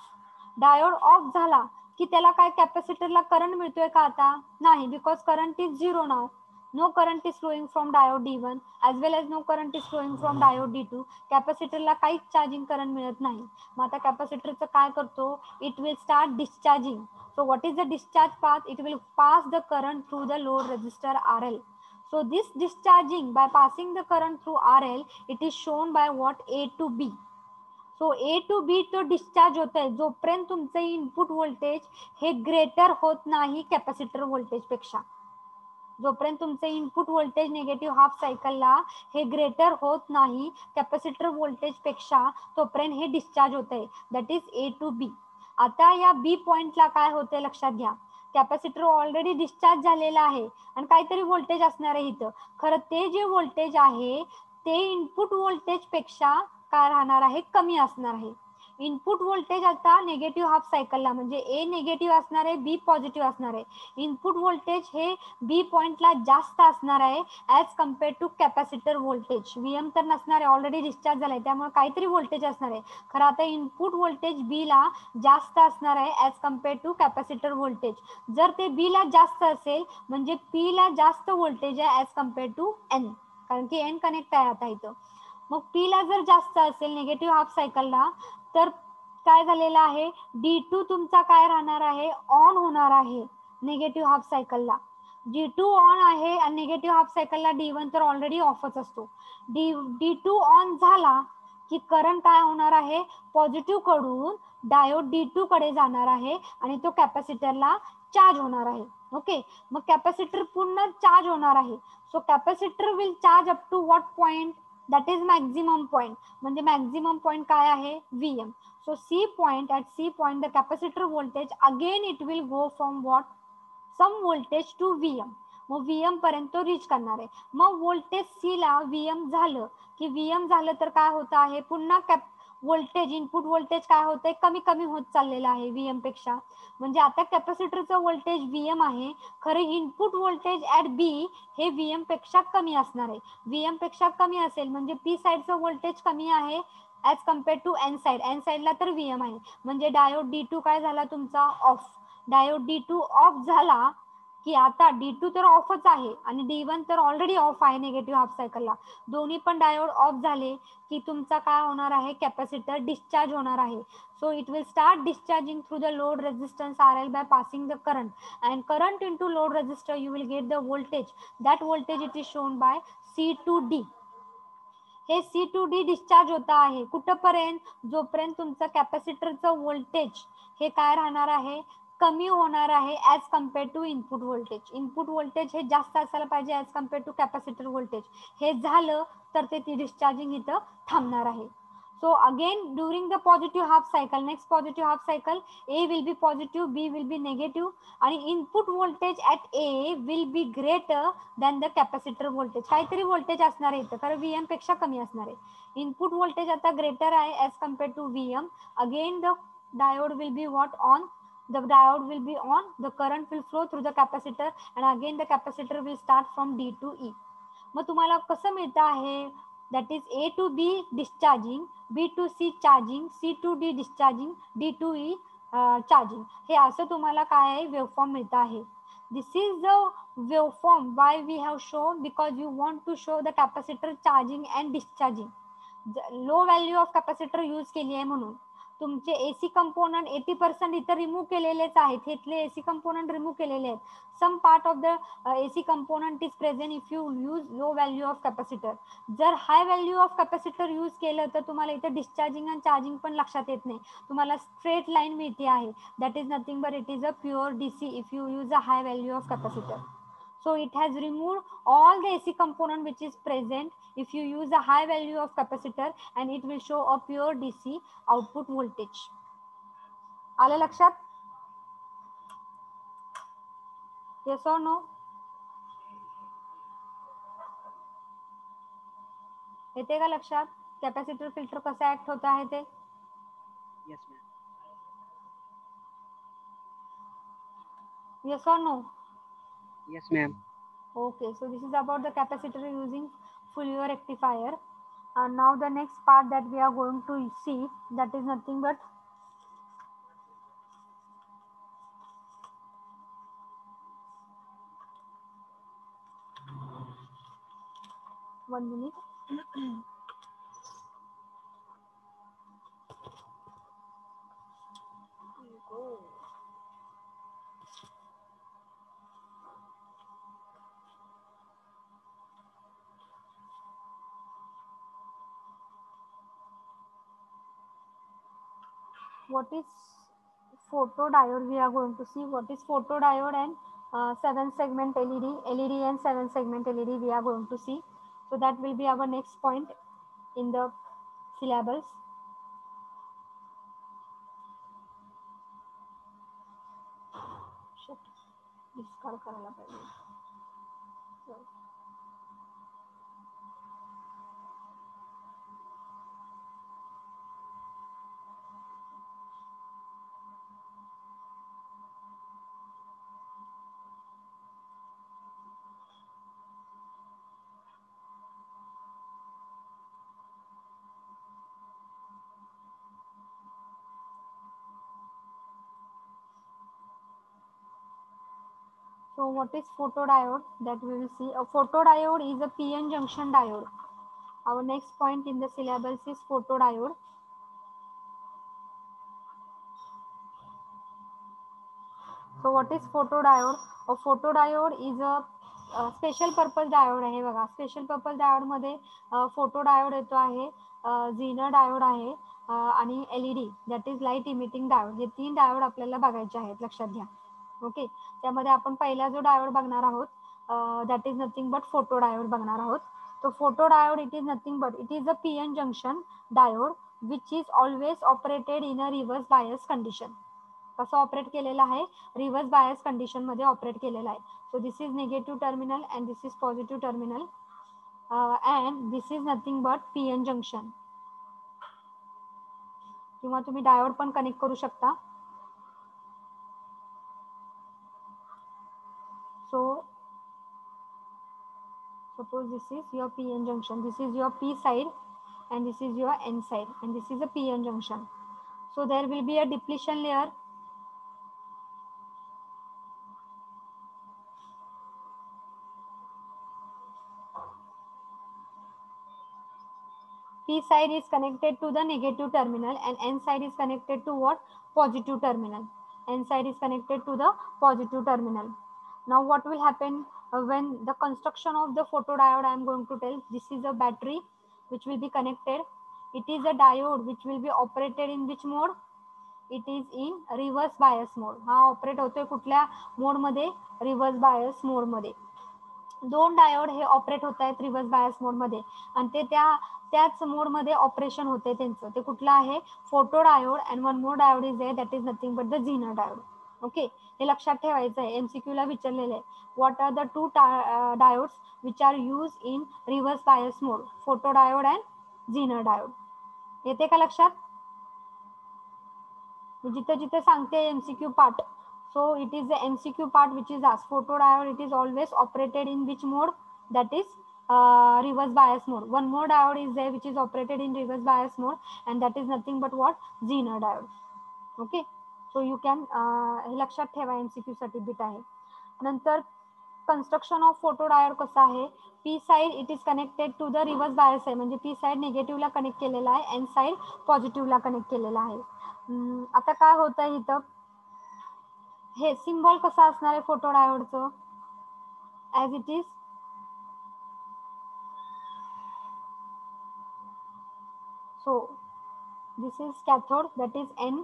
Diode off झाला की त्याला काय कॅपॅसिटरला करंट मिळतोय का आता, नाही, because current is 0 now. No current is flowing from diode D1 as well as no current is flowing from diode D2. कॅपॅसिटरला काहीच चार्जिंग करंट मिळत नाही. मग आता कॅपॅसिटरचं काय करतो, it will start discharging. So what is the discharge path? It will pass the current through the load resistor RL. So this discharging by passing the current through RL, it is shown by what, A to B. So A to B तो डिस्चार्ज होत आहे जोपर्यंत तुमचं इनपुट व्होल्टेज हे ग्रेटर होत नाही कॅपॅसिटर व्होल्टेज पेक्षा. जोपर्यंत तुमचं इनपुट व्होल्टेज निगेटिव्ह हाफ सायकलला हे ग्रेटर होत नाही कॅपॅसिटर व्होल्टेज पेक्षा, तोपर्यंत हे डिस्चार्ज होत आहे. That is A to B. आता या बी पॉइंटला काय होते लक्षात घ्या, कॅपॅसिटर ऑलरेडी डिस्चार्ज झालेला आहे आणि काहीतरी व्होल्टेज असणार आहे इथं. खरं ते जे व्होल्टेज आहे ते इनपुट व्होल्टेज पेक्षा काय राहणार आहे, कमी असणार आहे. इनपुट व्होल्टेज आता निगेटिव्ह हाफ सायकलला म्हणजे ए निगेटिव्ह असणार आहे, बी पॉझिटिव्ह असणार आहे. इनपुट व्होल्टेज हे बी पॉइंटला जास्त असणार आहे as compared to capacitor voltage. VM तर नसणार आहे, ऑलरेडी डिस्चार्ज झालाय, त्यामुळे काहीतरी व्होल्टेज असणार आहे. खरं आता इनपुट व्होल्टेज बी ला जास्त असणार आहे as compared to capacitor voltage. जर ते बी ला जास्त असेल म्हणजे P ला जास्त व्होल्टेज आहे ॲज कम्पेअर्ड टू N, कारण की N कनेक्ट आहे आता इथं. मग P ला जर जास्त असेल निगेटिव्ह हाफ सायकलला तर काय झालेलं आहे, D2 तुमचा काय राहणार आहे, ऑन होणार आहे निगेटिव्ह हाफ सायकलला. D2 ऑन आहे आणि निगेटिव्ह हाफ सायकलला D1 तर ऑलरेडी ऑफच असतो. D2 ऑन झाला की करंट काय होणार आहे, पॉझिटिव्ह कडून डायोड D2 कडे जाणार आहे आणि तो कॅपॅसिटरला चार्ज होणार आहे. ओके, मग कॅपॅसिटर पूर्ण चार्ज होणार आहे. So capacitor will charge up to what point, that is maximum point. म्हणजे मॅक्झिमम पॉइंट काय आहे, Vm. So C point, at C point the capacitor voltage again it will go from what, some voltage to Vm. मग Vm पर्यंत रीच करणार आहे. मग व्होल्टेज C ला Vm झालं की Vm झालं तर काय होत आहे, पुन्हा व्होल्टेज, इनपुट व्होल्टेज काय होतंय, कमी कमी होत चाललेलं आहे Vm पेक्षा. म्हणजे आता कॅपॅसिटरचं व्होल्टेज Vm आहे, खरं इनपुट व्होल्टेज ऍट B हे Vm पेक्षा कमी असणार आहे. Vm पेक्षा कमी असेल म्हणजे P साईडचं व्होल्टेज कमी आहे as compare to N side. N साईडला तर Vm आहे. म्हणजे डायोड D2 काय झाला तुमचा, ऑफ. डायोड D2 ऑफ झाला की आता D2 तर ऑफच आहे आणि D1 तर ऑलरेडी ऑफ आहे निगेटिव्ह हाफ सायकलला. दोन्ही पण डायोड ऑफ झाले की तुमचा काय होणार आहे, कॅपॅसिटर डिस्चार्ज होणार आहे. So it will start discharging through the load resistance RL by passing the current, and current into load resistor you will get the voltage. That voltage it is shown by C2D. हे C2D डिस्चार्ज होत आहे कुठपर्यंत, जोपर्यंत तुमचं कॅपॅसिटरचं व्होल्टेज हे काय राहणार आहे, कमी होणार आहे as compare to input voltage. Input voltage हे जास्त असायला पाहिजे as compare to capacitor voltage. हे झालं तर ते डिस्चार्जिंग इथं थांबणार आहे. So again during the positive half cycle, next positive half cycle, A will be positive, B will be negative, आणि input voltage at A will be greater than the capacitor voltage. काहीतरी व्होल्टेज असणार आहे इथं, कारण Vm पेक्षा कमी असणार आहे. इनपुट व्होल्टेज आता ग्रेटर आहे as compare to Vm. Again the diode will be what on, the diode will be on, the current will flow through the capacitor, and again the capacitor will start from D to E. मग तुम्हाला कसं मिळतं आहे, that is A to B discharging, B to C charging, C to D discharging, D to E charging. हे असं तुम्हाला काय आहे, वेवफॉर्म मिळतं आहे. This is the waveform why we have shown, because you want to show the capacitor charging and discharging. Low value of capacitor use केली आहे म्हणून तुमचे एसी कंपोनंट 80% इथं रिमूव्ह केलेलेच आहेत. इथले एसी कंपोनंट रिमूव्ह केलेले आहेत. Some part of the AC component is present if you use low value of capacitor. जर high value of capacitor use केलं तर तुम्हाला इथं डिस्चार्जिंग आणि चार्जिंग पण लक्षात येत नाही, तुम्हाला स्ट्रेट लाईन मिळते आहे. That is nothing but it is a pure DC if you use a high value of capacitor. So it has removed all the AC component which is present if you use a high value of capacitor, and it will show a pure DC output voltage. आलं लक्षात? Yes or no? येते का लक्षात कॅपॅसिटर फिल्टर कसं ऍक्ट होत आहे ते? Yes ma'am. Yes or no? Yes ma'am. Okay, so this is about the capacitor using Fourier rectifier. And now the next part that we are going to see, that is nothing but one minute. What is photodiode? We are going to see what is photodiode and 7-segment LED, LED and 7-segment LED we are going to see. So that will be our next point in the syllabus. Shit, discard करायला पाहिजे. So what is photodiode? That we will see. A photodiode is a PN junction diode. Our next point in the syllabus is photodiode. So what is photodiode? A photodiode is a special purpose diode आहे बघा. स्पेशल पर्पज डायोड मध्ये फोटो डायोड येतो आहे, झीनर डायोड आहे, आणि LED that is light emitting diode, हे 3 डायोड आपल्याला बघायचे आहेत, लक्षात घ्या. ओके, त्यामध्ये आपण पहिला जो डायोड बघणार आहोत that is nothing but photo diode बघणार आहोत. तो photo diode it is nothing but it is a PN junction diode which is always operated in a reverse bias condition. कसं ऑपरेट केलेलं आहे, रिव्हर्स बायस कंडिशन मध्ये ऑपरेट केलेलं आहे. So this is negative terminal and this is positive terminal and this is nothing but PN junction, किंवा तुम्ही डायोड पण कनेक्ट करू शकता. So suppose this is your PN junction, this is your P side and this is your N side and this is a PN junction. So there will be a depletion layer. P side is connected to the negative terminal and N side is connected to what? Positive terminal. N side is connected to the positive terminal. Now what will happen when the construction of the photodiode I am going to tell. This is a battery which will be connected. It is a diode which will be operated in which mode? It is in reverse bias mode. हा ऑपरेट होतोय कुठल्या मोड मध्ये? रिव्हर्स बायस मोड मध्ये. दोन डायोड हे ऑपरेट होत आहेत रिव्हर्स बायस मोड मध्ये आणि ते त्याच मोड मध्ये ऑपरेशन होते त्यांचं. ते कुठलं आहे? Photo diode and one more diode is there that is nothing but the zener diode. Okay, हे लक्षात ठेवायचं आहे. MCQ ला विचारलेलं आहे. What are the two diodes which are use in reverse bias mode? Photo diode and झीनर diode. येते का लक्षात? जिथे जिथे सांगते MCQ part. So it is the MCQ part which is asked. Photodiode, it is always operated in which mode? That is reverse bias mode. One more diode is there which is operated in reverse bias mode and that is nothing but what? Zener diode. Okay, so you can हे लक्षात ठेवा, MCQ साठी बिट आहे. नंतर कन्स्ट्रक्शन ऑफ फोटोडायोड कसं आहे? P side it is connected to the reverse bias आहे, म्हणजे P साइड निगेटिव्हला कनेक्ट केलेला आहे, N साइड पॉझिटिव्हला कनेक्ट केलेला आहे. आता काय होत आहे इथं? हे सिम्बॉल कसं असणार आहे फोटोडायोडचं? As it is so this is cathode that is N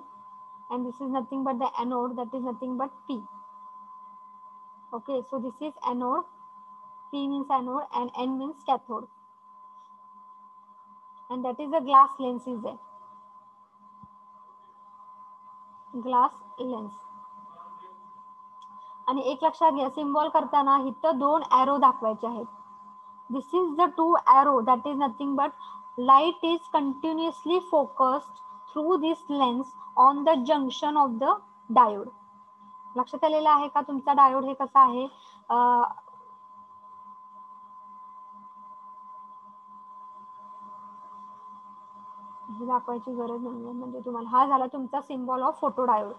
and this is nothing but the anode that is nothing but P. Okay, so this is anode, P means anode and N means cathode and that is a glass lens is there. Glass lens. आणि एक लक्षात घ्या, सिम्बॉल करताना इथं दोन ॲरो दाखवायचे आहेत. This is the two arrow that is nothing but light is continuously focused through this lens on the junction of the diode. लक्षात आलेलं आहे का तुमचा डायोड हे कसा आहे? हे दाखवायची गरज नाहीये, म्हणजे तुम्हाला हा झाला तुमचा symbol of photodiode.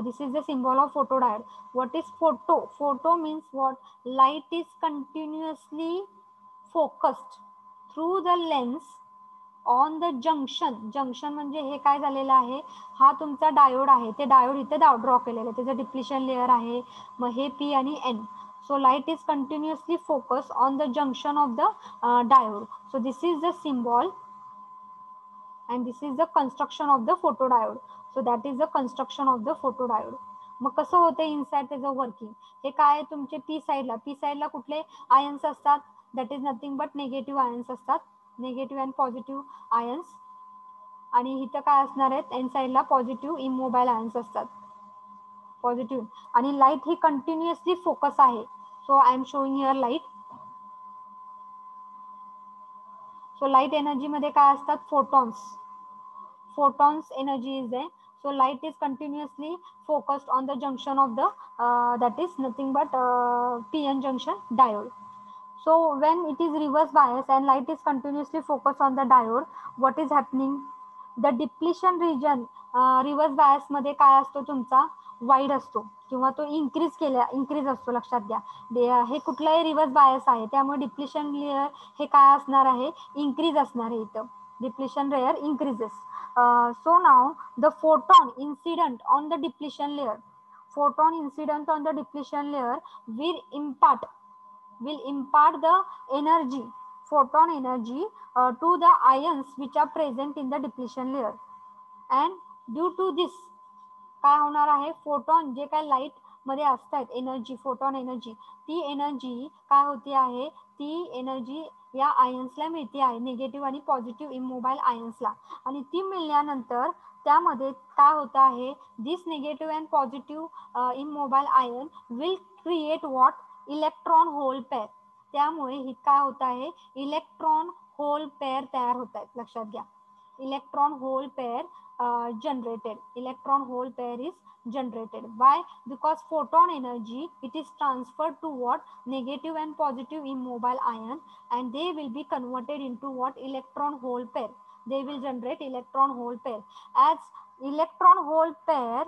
This is the symbol of photodiode. What is photo? Photo means what? Light is continuously focused through the lens on the junction. Junction म्हणजे हे काय झालेलं आहे? हा तुमचा डायोड आहे, ते डायोड इथे ड्रॉ केलेलं आहे, त्याचं डिप्लिशन लेअर आहे. मग हे P आणि N. So light is continuously focused on the junction of the diode. So this is the symbol and this is the construction of the photodiode. So that is the construction of the photodiode. मग कसं होतं इनसाइड त्याचं वर्किंग? हे काय तुमचे P साइडला कुठले आयन्स असतात? That is nothing but negative ions असतात, निगेटिव्ह अँड पॉझिटिव्ह आयन्स. आणि इथं काय असणार आहेत? N साइडला पॉझिटिव्ह इमोबाईल आयन्स असतात, पॉझिटिव्ह. आणि लाईट ही कंटिन्युअसली फोकस आहे. So I am showing here light. So light energy मध्ये काय असतात? photons energy is there. So light is continuously focused on the junction of the that is nothing but PN junction diode. So when it is reverse bias and light is continuously focused on the diode, what is happening? The depletion region reverse bias मध्ये काय असतो तुमचा? वाईड असतो किंवा तो इन्क्रीज असतो. लक्षात घ्या, हे कुठलाही रिव्हर्स बायस आहे, त्यामुळे डिप्लिशन लेअर हे काय असणार आहे? इन्क्रीज असणार आहे. इथं depletion layer increases. So now the photon incident on the depletion layer will impart the energy, photon energy to the ions which are present in the depletion layer. And due to this काय होणार आहे, फोटॉन जे काय लाईट मध्ये असतात एनर्जी, फोटॉन एनर्जी, ती एनर्जी काय होती आहे, ती एनर्जी या आयन्सला मिळते आहे, निगेटिव्ह आणि पॉझिटिव्ह इमोबाईल आयन्सला. आणि ती मिळाल्यानंतर त्यामध्ये काय होत आहे, this negative and positive immobile ion will create what, electron hole pair. त्यामुळे ही काय होत आहे, इलेक्ट्रॉन होल पेअर तयार होत आहेत. लक्षात घ्या, electron hole pair generated, electron hole pair is generated. Why? Because photon energy, it is transferred to what, negative and positive immobile ion, and they will be converted into what, electron hole pair. They will generate electron hole pair. As electron hole pair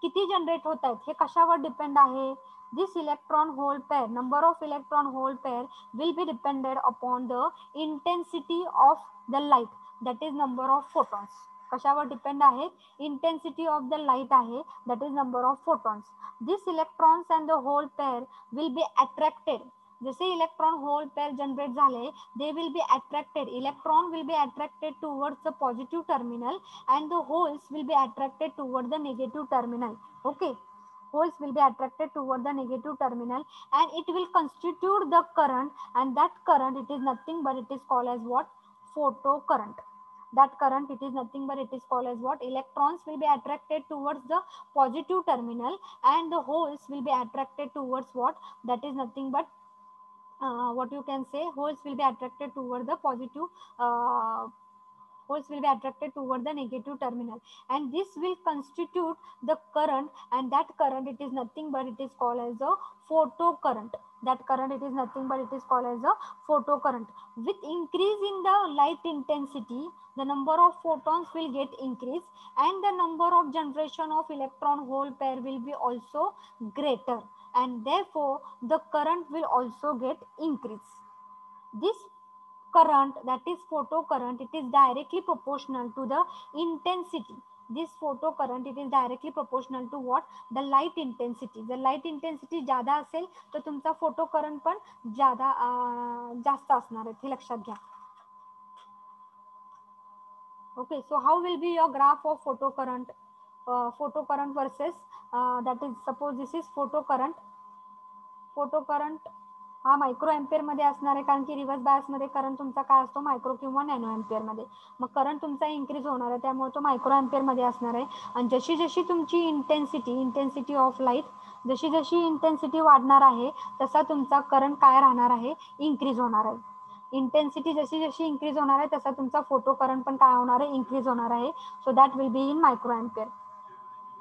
किती जनरेट होत आहेत हे कशावर डिपेंड आहे, this electron hole pair, number of electron hole pair will be depended upon the intensity of the light, that is number of photons. कशावर डिपेंड आहे, इंटेन्सिटी ऑफ द लाईट आहे, that is number of photons. This electrons and the hole pair will be attracted. जसे इलेक्ट्रॉन होल पेअर जनरेट झाले, they will be attracted, electron will be attracted towards the positive terminal and the holes will be attracted toward the negative terminal. Okay, holes will be attracted toward the negative terminal and it will constitute the current, and that current, it is nothing but it is called as what, photo current. That current, it is nothing but it is called as what, electrons will be attracted towards the positive terminal and the holes will be attracted towards what, that is nothing but what you can say, holes will be attracted toward the positive holes will be attracted toward the negative terminal, and this will constitute the current, and that current, it is nothing but it is called as a photo current. That current, it is nothing but it is called as a photo current. With increase in the light intensity, the number of photons will get increased and the number of generation of electron hole pair will be also greater, and therefore the current will also get increased. This current, that is photo current, it is directly proportional to the intensity. This photo current, it is directly proportional to what, the light intensity. The light intensity ज्यादा असेल तर तुमचा फोटो करंट पण ज्यादा जास्त असणार आहे, हे लक्षात घ्या. Okay, so how will be your graph of photo current, versus that is, suppose this is photo current. Photo current हा मायक्रो एम्पियर मध्ये असणार आहे, कारण की रिव्हर्स बायस मध्ये करंट तुमचा काय असतो, मायक्रो किंवा नॅनो एम्पियर मध्ये. मग करंट तुमचा इन्क्रीज होणार आहे, त्यामुळे तो मायक्रो एम्पियर मध्ये असणार आहे. आणि जशी जशी तुमची इंटेन्सिटी ऑफ लाईट, जशी जशी इंटेन्सिटी वाढणार आहे तसा तुमचा करंट काय राहणार आहे, इन्क्रीज होणार आहे. इंटेन्सिटी जशी जशी इन्क्रीज होणार आहे तसा तुमचा फोटो करंट पण काय होणार आहे, इन्क्रीज होणार आहे. So that will be in micro ampere.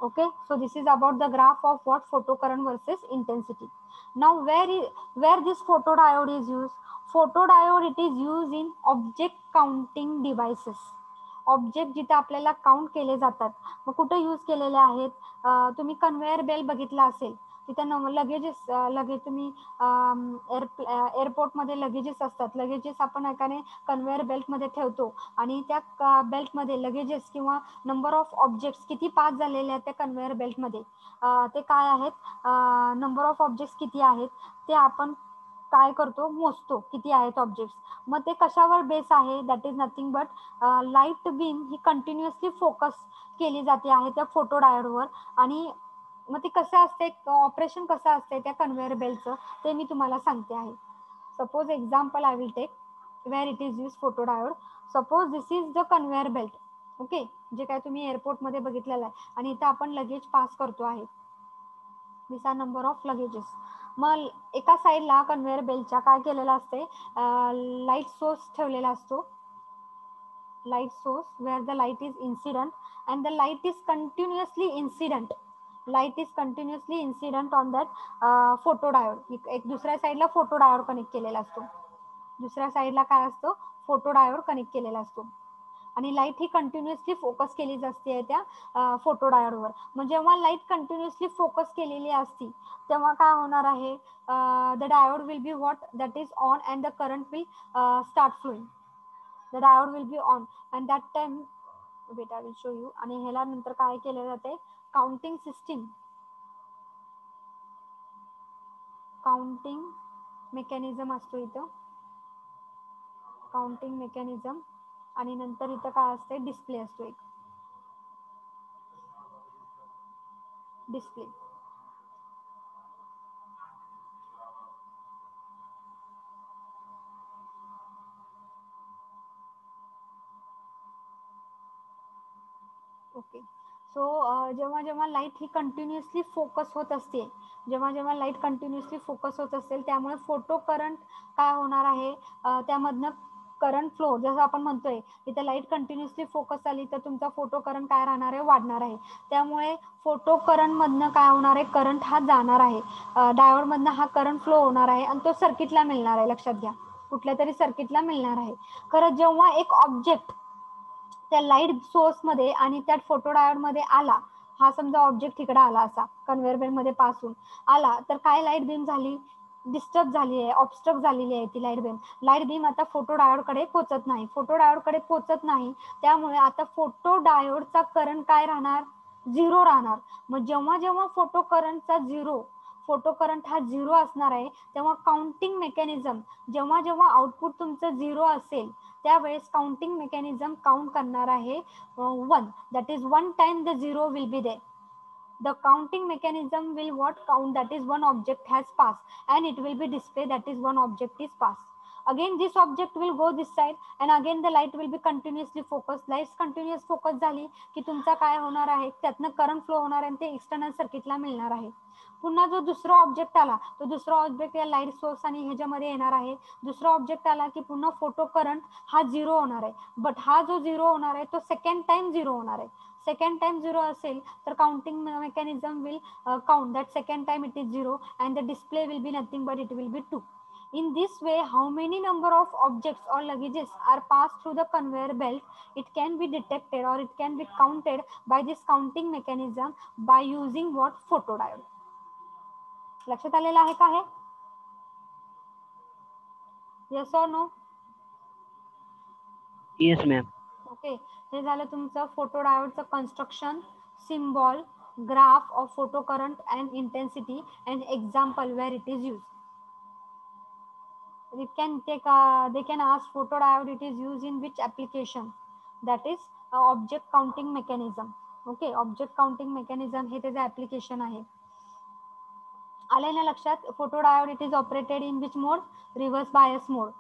Okay, so this is about the graph of what, photocurrent versus intensity. Now where this photodiode is used, photodiode, it is used in object counting devices. Object जिथे आपल्याला काउंट केले जातात, मग कुठे यूज केलेले आहेत, तुम्ही कन्व्हेअर बेल्ट बघितला असेल, तिथे लगेज तुम्ही एअरपोर्टमध्ये लगेजेस असतात, लगेजेस आपण एकाने कन्व्हेअर बेल्टमध्ये ठेवतो आणि त्या बेल्टमध्ये लगेजेस किंवा नंबर ऑफ ऑब्जेक्ट्स किती पास झालेले आहेत त्या कन्व्हेअर बेल्टमध्ये, ते काय आहेत, नंबर ऑफ ऑब्जेक्ट्स किती आहेत ते आपण काय करतो, मोजतो किती आहेत ऑब्जेक्ट्स. मग ते कशावर बेस आहे, that is nothing but light beam he continuously focus केली जाते आहे त्या फोटो डायोडवर. आणि मग ते कसं असते, ऑपरेशन कसं असते त्या कन्व्हेअर बेल्टचं ते मी तुम्हाला सांगते आहे. Suppose example I will take where it is use photo diode. Suppose this is the conveyor belt. Okay, जे काय तुम्ही एअरपोर्टमध्ये बघितलेलं आहे आणि इथं आपण लगेज पास करतो आहे, दिस आर नंबर ऑफ लगेजेस. मग एका साईडला कन्व्हेअर बेल्टच्या काय केलेलं असते, लाईट सोर्स ठेवलेला असतो, light source where the light is incident and the light is continuously incident, on that photodiode. एक दुसऱ्या साईडला फोटोडायोड कनेक्ट केलेला असतो, दुसऱ्या साईडला काय असतो, फोटोडायोड कनेक्ट केलेला असतो आणि लाईट ही कंटिन्युअसली फोकस केली असते त्या फोटोडायोडवर. मग जेव्हा लाईट कंटिन्युअसली फोकस केलेली असती तेव्हा काय होणार आहे, the diode will be what, that is on and the current will start flowing. The diode will be on and that time, wait I will show you. आणि ह्याला नंतर काय केले जाते, काउंटिंग सिस्टीम, काउंटिंग मेकॅनिझम असतो इथं, काउंटिंग मेकॅनिझम. आणि नंतर इथं काय असते, डिस्प्ले असतो एक. डिस्प्ले. ओके. सो जेव्हा जेव्हा लाईट ही कंटिन्युअसली फोकस होत असते, जेव्हा जेव्हा लाईट कंटिन्युअसली फोकस होत असेल त्यामुळे फोटो करंट काय होणार आहे, त्यामधनं करंट फ्लो, जसं आपण म्हणतोय इथे लाईट कंटिन्युअसली फोकस आली तर तुमचा फोटो करंट काय राहणार आहे, वाढणार आहे. त्यामुळे फोटो करंटमधनं काय होणार आहे, करंट हा जाणार आहे, डायोडमधनं हा करंट फ्लो होणार आहे आणि तो सर्किटला मिळणार आहे. लक्षात घ्या, कुठल्या तरी सर्किटला मिळणार आहे. खरं जेव्हा एक ऑब्जेक्ट त्या लाईट सोर्समध्ये आणि त्या फोटोडायोडमध्ये आला, हा समजा ऑब्जेक्ट इकडे आला असा कन्व्हेयर बेल्टमध्ये पास होऊन आला, तर काय लाईट बीम झाली, डिस्टर्ब झाली आहे, ऑब्स्ट्रक्ट झालेली आहे ती लाईट बीम. लाईट बीम आता फोटोडायोडकडे पोहोचत नाही, फोटोडायोडकडे पोहोचत नाही. त्यामुळे आता फोटोडायोडचा करंट काय राहणार, झिरो राहणार. मग जेव्हा जेव्हा फोटो करंटचा झिरो, फोटो करंट हा झिरो असणार आहे, तेव्हा काउंटिंग मेकॅनिझम, जेव्हा जेव्हा आउटपुट तुमचं झिरो असेल त्यावेळेस काउंटिंग मेकॅनिझम काउंट करणार आहे 1. That is 1 time the zero will be there. The counting mechanism will what count, that is one object has passed and it will be display, that is one object is passed. Again this object will go this side and again the light will be continuously focused. Light continuous focus झाली की तुमचा काय होणार आहे, त्यातनं करंट फ्लो होणार आहे आणि ते एक्सटर्नल सर्किटला मिळणार आहे. पुन्हा जो दुसरा ऑब्जेक्ट आला, तो दुसरा ऑब्जेक्ट या लाईट सोर्स आणि ह्याच्यामध्ये येणार आहे. दुसरा ऑब्जेक्ट आला की पुन्हा फोटो करंट हा झिरो होणार आहे. बट हा जो झिरो होणार आहे तो सेकंड टाइम झिरो होणार आहे. सेकंड टाइम झिरो असेल तर counting mechanism will count that second time it is 0 and the display will be nothing but it will be 2. In this way, how many number of objects or luggages are passed through the conveyor belt, it can be detected or it can be counted by this counting mechanism by using what, photodiode. लक्षात आलेलं आहे का हे? Yes or no? Yes, ma'am. Okay, हे झालं तुमचं फोटोडायोडचं construction, symbol, graph of photo current and intensity and example where it is use. It can take they can ask photodiode it is used in which application, that is object counting mechanism. Okay, object counting mechanism हे त्याचं ऍप्लिकेशन आहे. आले ना लक्षात? Photodiode it is operated in which mode, reverse bias mode.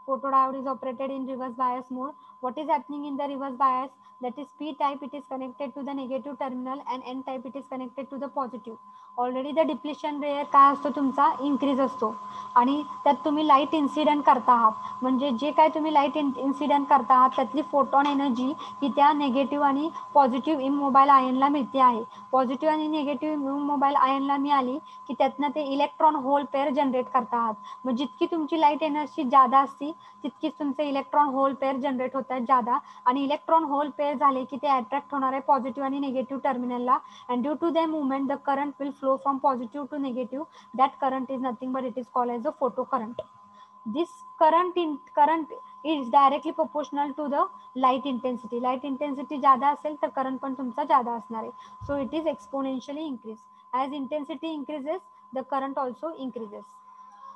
Photodiode is operated in reverse bias mode. What is happening in the reverse bias? That is P type, it is connected to the negative terminal and N type, it is connected to the positive. Already the depletion rare काय असतो तुमचा, इन्क्रीज असतो आणि त्यात तुम्ही लाईट इन्सिडेंट करता आहात. म्हणजे जे काय तुम्ही लाईट इन्सिडेंट करता आहात त्यातली फोटॉन एनर्जी ही त्या नेगेटिव्ह आणि पॉझिटिव्ह इमोबाईल आयनला मिळते आहे. पॉझिटिव्ह आणि निगेटिव्ह इमोबाईल आयनला मिळाली की त्यातनं ते इलेक्ट्रॉन होल पेअर जनरेट करता आहात. मग जितकी तुमची लाईट एनर्जी जादा असती तितकीच तुमचे इलेक्ट्रॉन होल पेअर जनरेट होतात जादा आणि इलेक्ट्रॉन होल पेअर झाले की ते अट्रॅक्ट होणार आहे पॉझिटिव्ह आणि निगेटिव्ह टर्मिनलला and due to their movement the current will flow from positive to negative. That current is nothing but it is called as a photo current. This current is directly proportional to the light intensity. Light intensity ज्यादा असेल तर current पण तुमचा ज्यादा असणार आहे. So it is exponentially increase. As intensity increases the current also increases.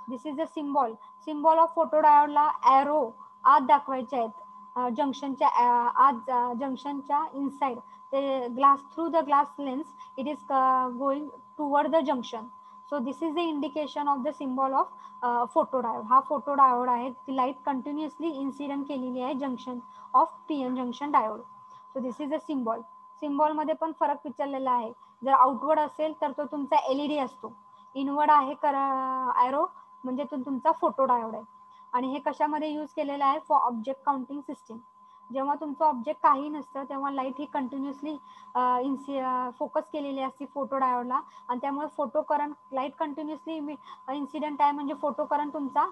This is the symbol of photodiode ला arrow आत दाखवायचे आहेत जंक्शनच्या आत, जंक्शनच्या inside the glass, through the glass lens it is going toward the junction. So this is the indication of the symbol of photodiode. हा photodiode आहे, ती लाईट कंटिन्युअसली इन्सिडेंट केलेली आहे junction of PN junction diode. So this is a symbol मध्ये पण फरक विचारलेला आहे. जर आउटवर्ड असेल तर तो तुमचा एलईडी असतो, इनवर्ड आहे ॲरो म्हणजे तो तुमचा फोटोडायोड आहे. आणि हे कशामध्ये यूज केलेलं आहे, फॉर ऑब्जेक्ट काउंटिंग सिस्टीम. जेव्हा तुमचं ऑब्जेक्ट काही नसतं तेव्हा लाईट ही कंटिन्युअसली फोकस केलेली असते फोटोडायोडला आणि त्यामुळे photo current, light continuously incident आहे म्हणजे फोटो करंट तुमचा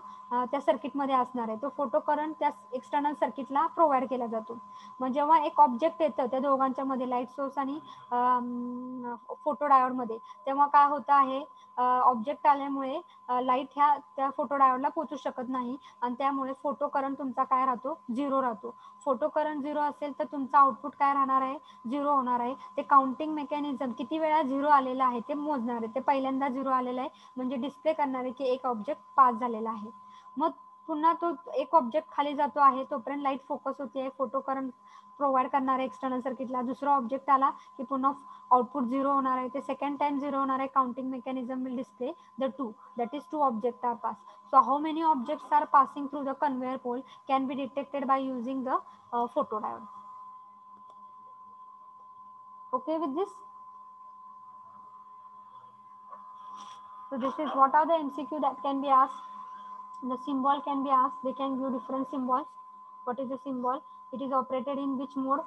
त्या सर्किटमध्ये असणार आहे. तो फोटो करंट त्या एक्सटर्नल सर्किटला प्रोव्हाइड केला जातो. मग जेव्हा एक ऑब्जेक्ट येतं त्या दोघांच्या मध्ये, लाईट सोर्स आणि फोटोडायोडमध्ये, तेव्हा काय होतं आहे, ऑब्जेक्ट आल्यामुळे लाईट ह्या त्या फोटोडायोडला पोहोचू शकत नाही आणि त्यामुळे फोटो करंट तुमचा काय राहतो, झिरो राहतो. फोटो करंट झिरो असेल तर तुमचा आउटपुट काय राहणार आहे, झिरो होणार आहे. ते काउंटिंग मेकॅनिझम किती वेळा झिरो आलेला आहे ते मोजणार आहे. ते पहिल्यांदा झिरो आलेलं आहे म्हणजे डिस्प्ले करणार आहे की एक ऑब्जेक्ट पास झालेला आहे. मग पुन्हा तो एक ऑब्जेक्ट खाली जातो आहे तोपर्यंत लाईट फोकस होते, फोटो करंट प्रोव्हाइड करणार आहे एक्सटर्नल सर्किटला. दुसरा ऑब्जेक्ट आला की पुन्हा आउटपुट 0 होणार आहे, ते सेकंड टाइम 0 होणार आहे. Counting mechanism will display the 2, that is 2 objects are passed. So how many objects are passing through the conveyor pole can be detected by using the photodiode. Okay with this? So this is what are the MCQ that can be asked. The symbol can be asked. They can give different symbols. What is the symbol? It is operated in which mode?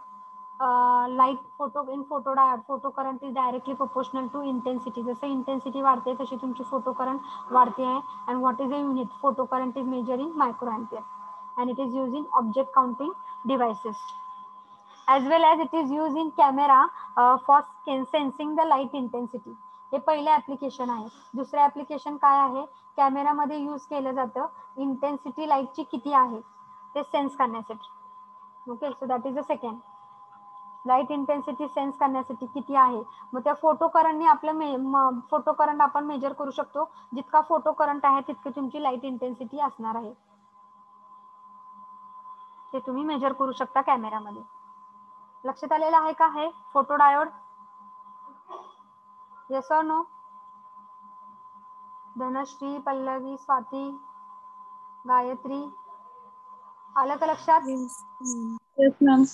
Light photo in photodiode. Photo current is directly proportional to intensity. जसे intensity वाढते तशी तुमची photo current वाढते आहे. And what is the unit? Photo current is measured in microampere. And it is used in object counting devices. As well as it is used in camera for sensing the light intensity. हे पहिलं ऍप्लिकेशन आहे. दुसरं ऍप्लिकेशन काय आहे? कॅमेरामध्ये यूज केलं जातं इंटेन्सिटी लाईटची किती आहे ते सेन्स करण्यासाठी. Okay, so that is the second. Light intensity sense करण्यासाठी किती आहे, मग त्या फोटो करंटने आपलं फोटो करंट आपण मेजर करू शकतो. जितका फोटो करंट आहे तितकी तुमची लाईट इंटेन्सिटी असणार आहे, ते तुम्ही मेजर करू शकता कॅमेरामध्ये. लक्षात आलेलं आहे का हे photo diode? Yes or no? Dhanashree, Pallavi, Swati, Gayatri, आलं का लक्षात? Yes, ma'am.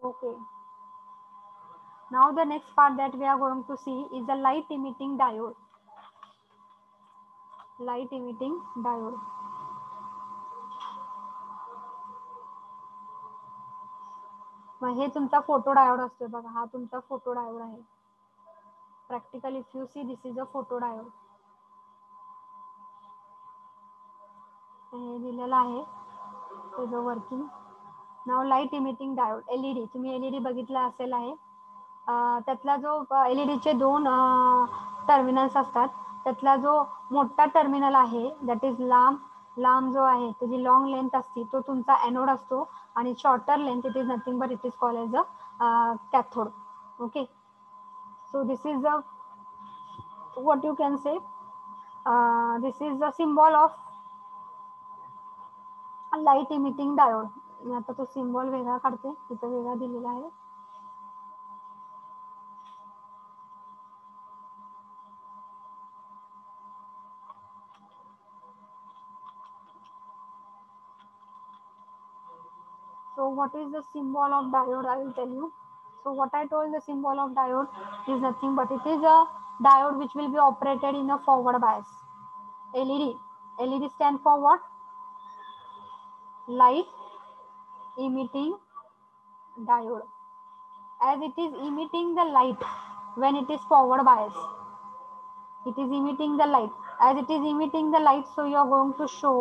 Okay. Now the next part that we are going to see is the light emitting diode. Light emitting diode. मग हे तुमचा फोटो डायोड असतो बघा, हा तुमचा फोटो डायोड आहे. Practical if you see this is a photo diode. हे दिलेलं आहे त्याचं वर्किंग. नाव लाईट इमिटिंग डायोड, एलईडी. तुम्ही एलईडी बघितला असेल आहे. त्यातला जो एलईडीचे 2 टर्मिनल्स असतात, त्यातला जो मोठा टर्मिनल आहे दॅट इज लांब जो आहे त्याची लॉंग लेंथ असते तो तुमचा एनोड असतो, आणि shorter length it is nothing but it is called as a cathode. Okay, so this is the what you can say, this is the symbol of light emitting diode. मी आता तो सिम्बॉल वेगळा काढते, तिथं वेगळा दिलेला आहे. So what is the symbol of diode? I will tell you. So what I told, the symbol of diode is nothing but it is a diode which will be operated in a forward bias. LED. LED stand for what? Light emitting diode. As it is emitting the light when it is forward bias. It is emitting the light. As it is emitting the light, so you are going to show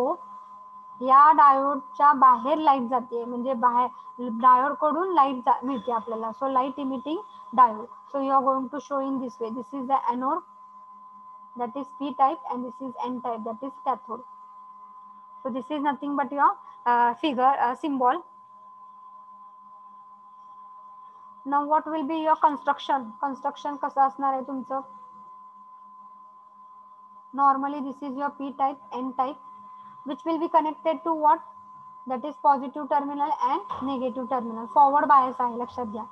या डायोडच्या बाहेर लाईट जाते, म्हणजे बाहेर डायोड कडून लाईट मिळते आपल्याला. So light emitting diode. So you are going to show in this way. This is the anode that is p type and this is n type that is cathode. So this is nothing but your figure symbol. Now what will be your construction? Construction कसं असणार आहे तुमचं? Normally this is your p type, n type which will be connected to what? That is positive terminal and negative terminal. Forward bias आहे, लक्षात घ्या.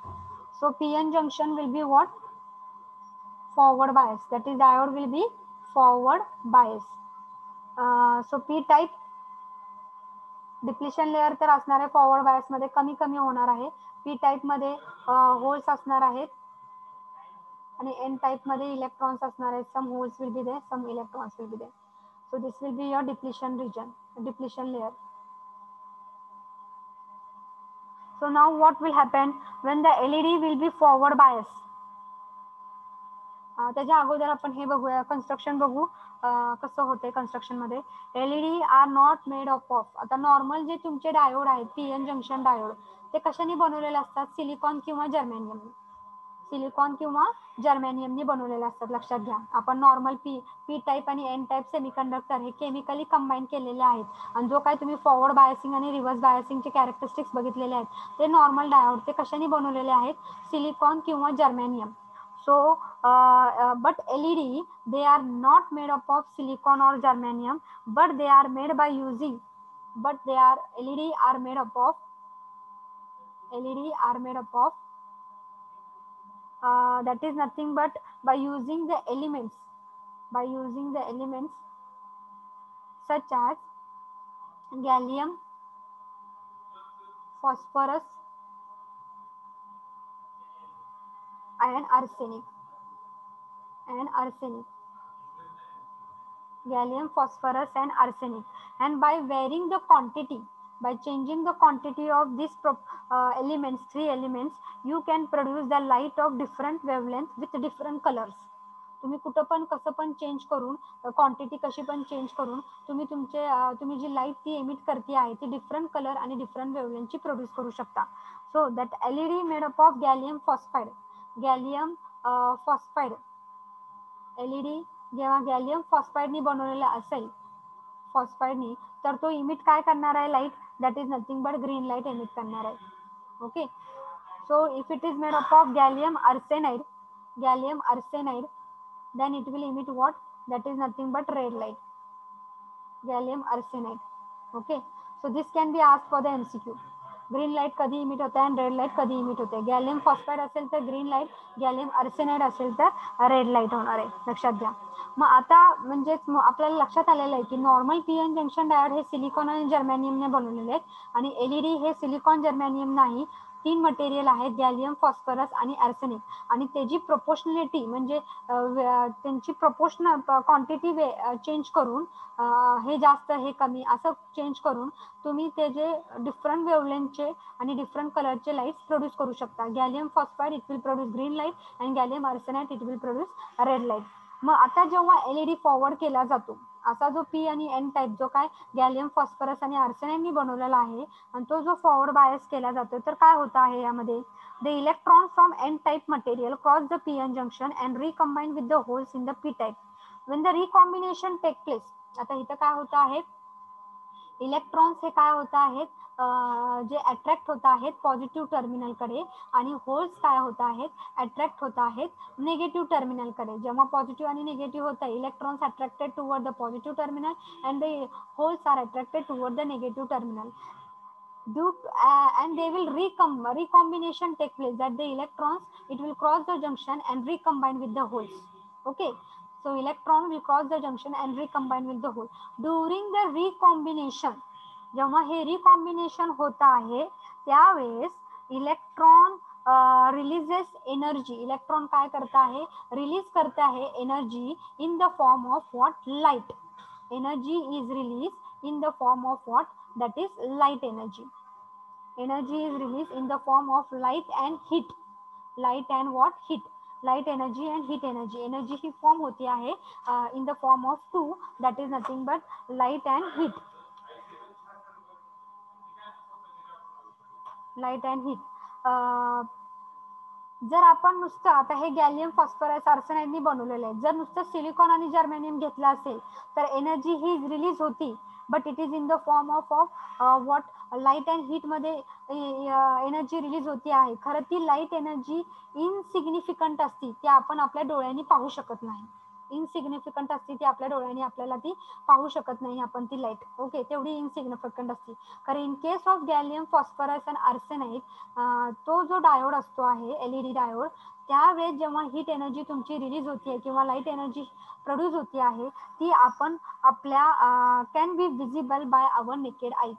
So pn junction will be what? Forward bias. That is diode will be forward bias. So p type depletion layer तर असणार आहे फॉरवर्ड बायस मध्ये, कमी कमी होणार आहे. पी टाइप मध्ये होल्स असणार आहेत आणि एन टाइप मध्ये इलेक्ट्रॉन्स असणार आहेत. Some holes will be there, some electrons will be there. So this will be your depletion region, depletion layer. So now what will happen when the LED will be forward bias? त्याच्या अगोदर आपण हे बघूया, कन्स्ट्रक्शन बघू कसं होतंय कन्स्ट्रक्शन मध्ये. LED are not made of. आता नॉर्मल जे तुमचे डायोड आहेत पीएन जंक्शन डायोड, ते कशाने बनवलेले असतात? सिलिकॉन किंवा जर्मेनियम. सिलिकॉन किंवा जर्मेनियमनी बनवलेले असतात, लक्षात घ्या. आपण नॉर्मल पी टाईप आणि एन टाईप सेमीकंडक्टर हे केमिकली कंबाईन केलेले आहेत, आणि जो काय तुम्ही फॉरवर्ड बायसिंग आणि रिव्हर्स बायसिंगचे कॅरेक्टरिस्टिक्स बघितलेले आहेत ते नॉर्मल डायोड ते कशाने बनवलेले आहेत? सिलिकॉन किंवा germanium. So but LED they are not made up of silicon or germanium, but they are made by using but they are LED are made up of that is nothing but by using the elements such as gallium, phosphorus and arsenic. Gallium, phosphorus and arsenic, and by varying the quantity, by changing the quantity of these elements, three elements, you can produce the light of different wavelength with different colors. तुम्ही कुठं पण कसं पण चेंज करून क्वांटिटी कशी पण चेंज करून तुम्ही जी लाईट ती एमिट करते आहे ती डिफरंट कलर आणि डिफरंट वेवलेंथची प्रोड्यूस करू शकता. So that LED made up of gallium phosphide LED जेव्हा गॅलियम फॉस्फाईडनी बनवलेला असेल तर तो इमिट काय करणार आहे light, that is nothing but green light emit करणार आहे. Okay, so if it is made up of gallium arsenide then it will emit what, that is nothing but red light, gallium arsenide. Okay, so this can be asked for the MCQ. Green light कधी इमिट होते आणि रेड लाईट कधी इमिट होते. गॅलियम फॉस्फाईड असेल तर ग्रीन लाईट, गॅलियम आर्सेनाइड असेल तर रेड लाईट होणार आहे, लक्षात घ्या. मग आता म्हणजेच आपल्याला लक्षात आलेलं आहे की नॉर्मल पीएन जंक्शन डायोड हे सिलिकॉन आणि जर्मॅनियमने बनवलेले आहेत आणि LED हे सिलिकॉन जर्मॅनियम नाही, तीन मटेरियल आहेत, गॅलियम, फॉस्फरस आणि आर्सेनिक. आणि त्याची प्रोपोर्शनॅलिटी म्हणजे त्यांची प्रोपोर्शनल क्वांटिटी चेंज करून हे जास्त हे कमी असं चेंज करून तुम्ही त्याचे डिफरंट वेवलेंथचे आणि डिफरंट कलरचे लाईट्स प्रोड्यूस करू शकता. Gallium phosphide it will produce green light and gallium arsenide it will produce red light. मग आता जेव्हा LED फॉरवर्ड केला जातो, असा जो P आणि N टाईप जो काय गॅलियम, फॉस्फरस आणि आर्सेनाइडनी बनवलेला आहे आणि तो जो फॉरवर्ड बायस केला जातो, तर काय होतं आहे यामध्ये, the electron from N type material cross the PN junction and recombine with the holes in the P type. when the recombination take place, आता इथं काय होतं आहे, इलेक्ट्रॉन्स हे काय होत आहेत, जे अट्रॅक्ट होत आहेत पॉझिटिव्ह टर्मिनलकडे आणि होल्स काय होत आहेत, अट्रॅक्ट होत आहेत निगेटिव्ह टर्मिनलकडे. जेव्हा पॉझिटिव्ह आणि निगेटिव्ह होतं, electrons attracted toward the positive terminal and the holes are attracted toward the negative terminal. And they will recombination take place, that the electrons it will cross the junction and recombine with the holes. Okay, so electron will cross the junction and recombine with the hole. During the recombination, जेव्हा हे रिकॉम्बिनेशन होत आहे त्यावेळेस इलेक्ट्रॉन रिलीजेस एनर्जी, इलेक्ट्रॉन काय करता आहे, रिलीज करते आहे energy in the form of what, light. Energy is release in the form of what, that is light energy. Energy is released in the form of light and heat. Light and what, heat. Light energy and heat energy. Energy he form होती आहे in the form of two, that is nothing but light and heat. Light and heat. जर आपण नुसतं आता हे गॅलियम, फॉस्फरस, आर्सेनाइडनी बनवलेलं आहे, जर नुसतं सिलिकॉन आणि जर्मेनियम घेतलं असेल तर एनर्जी ही रिलीज होती, but it is in the form of what, light and heat मध्ये एनर्जी रिलीज होती आहे. खरं ती लाईट एनर्जी इनसिग्निफिकंट असती, ती आपण आपल्या डोळ्यांनी पाहू शकत नाही. इनसिग्निफिकंट असते ती आपल्या डोळ्यांनी आपल्याला ती पाहू शकत नाही आपण ती लाईट. ओके, तेवढी इनसिग्निफिकंट असते. कारण in case of gallium, phosphorus and arsenide, तो जो डायोड असतो आहे LED डायोड, त्यावेळेस जेव्हा हीट एनर्जी तुमची रिलीज होते किंवा लाईट एनर्जी प्रोड्यूस होती आहे, ती आपण आपल्या can be visible by our naked eyes.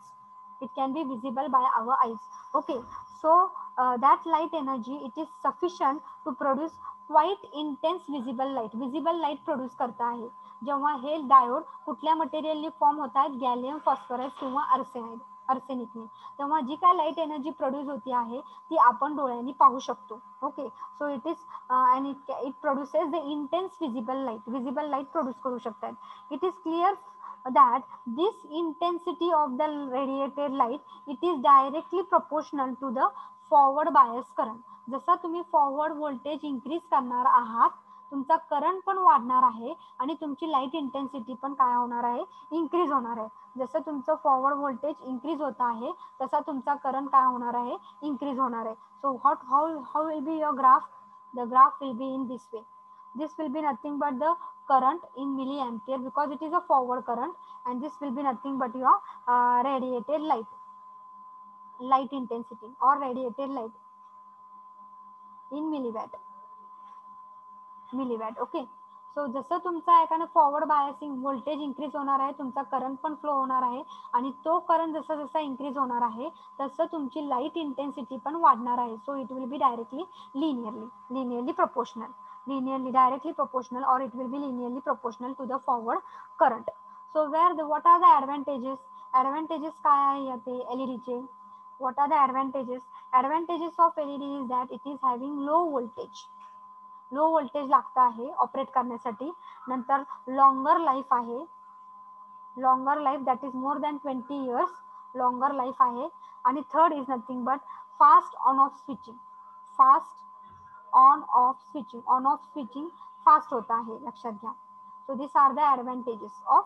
It can be visible by our eyes. Okay, so that light energy it is sufficient to produce quite intense visible light produce करता आहे. जेव्हा हे डायोड कुठल्या मटेरियलनी फॉर्म होत आहेत, गॅलियम, फॉस्फरस किंवा आर्सेनिकने, तेव्हा जी काय लाईट एनर्जी प्रोड्यूस होती आहे ती आपण डोळ्यांनी पाहू शकतो. Okay, so it is and it produces the intense visible light produce करू शकतात. It is clear that this intensity of the radiated light it is directly proportional to the forward bias current. जसं तुम्ही फॉरवर्ड व्होल्टेज इन्क्रीज करणार आहात, तुमचा करंट पण वाढणार आहे आणि तुमची लाईट इंटेन्सिटी पण काय होणार आहे, इन्क्रीज होणार आहे. जसं तुमचं फॉरवर्ड व्होल्टेज इन्क्रीज होत आहे तसा तुमचा करंट काय होणार आहे, इन्क्रीज होणार आहे. So how will be your graph? The graph will be in this way. This will be nothing but the current in milliampere because it is a forward current, and this will be nothing but your radiated light intensity or radiated light in milliwatt. Okay. So जसं तुमचा एखादा फॉरवर्ड बायसिंग व्होल्टेज इंक्रीज होणार आहे, तुमचा करंट पण फ्लो होणार आहे, आणि तो करंट जसा जसा इंक्रीज होणार आहे तसं तुमची लाईट इंटेन्सिटी पण वाढणार आहे. So it will be directly linearly proportional or it will be linearly proportional to the forward current. So what are the advantages काय आहे याचे LED चे? What are the advantages? Advantages of LED is that it is having low voltage लागतं आहे ऑपरेट करण्यासाठी. नंतर लॉंगर लाईफ आहे, that is more than 20 years longer life आहे. आणि third is nothing but fast on off switching fast होता आहे, लक्षात घ्या. So this are the advantages of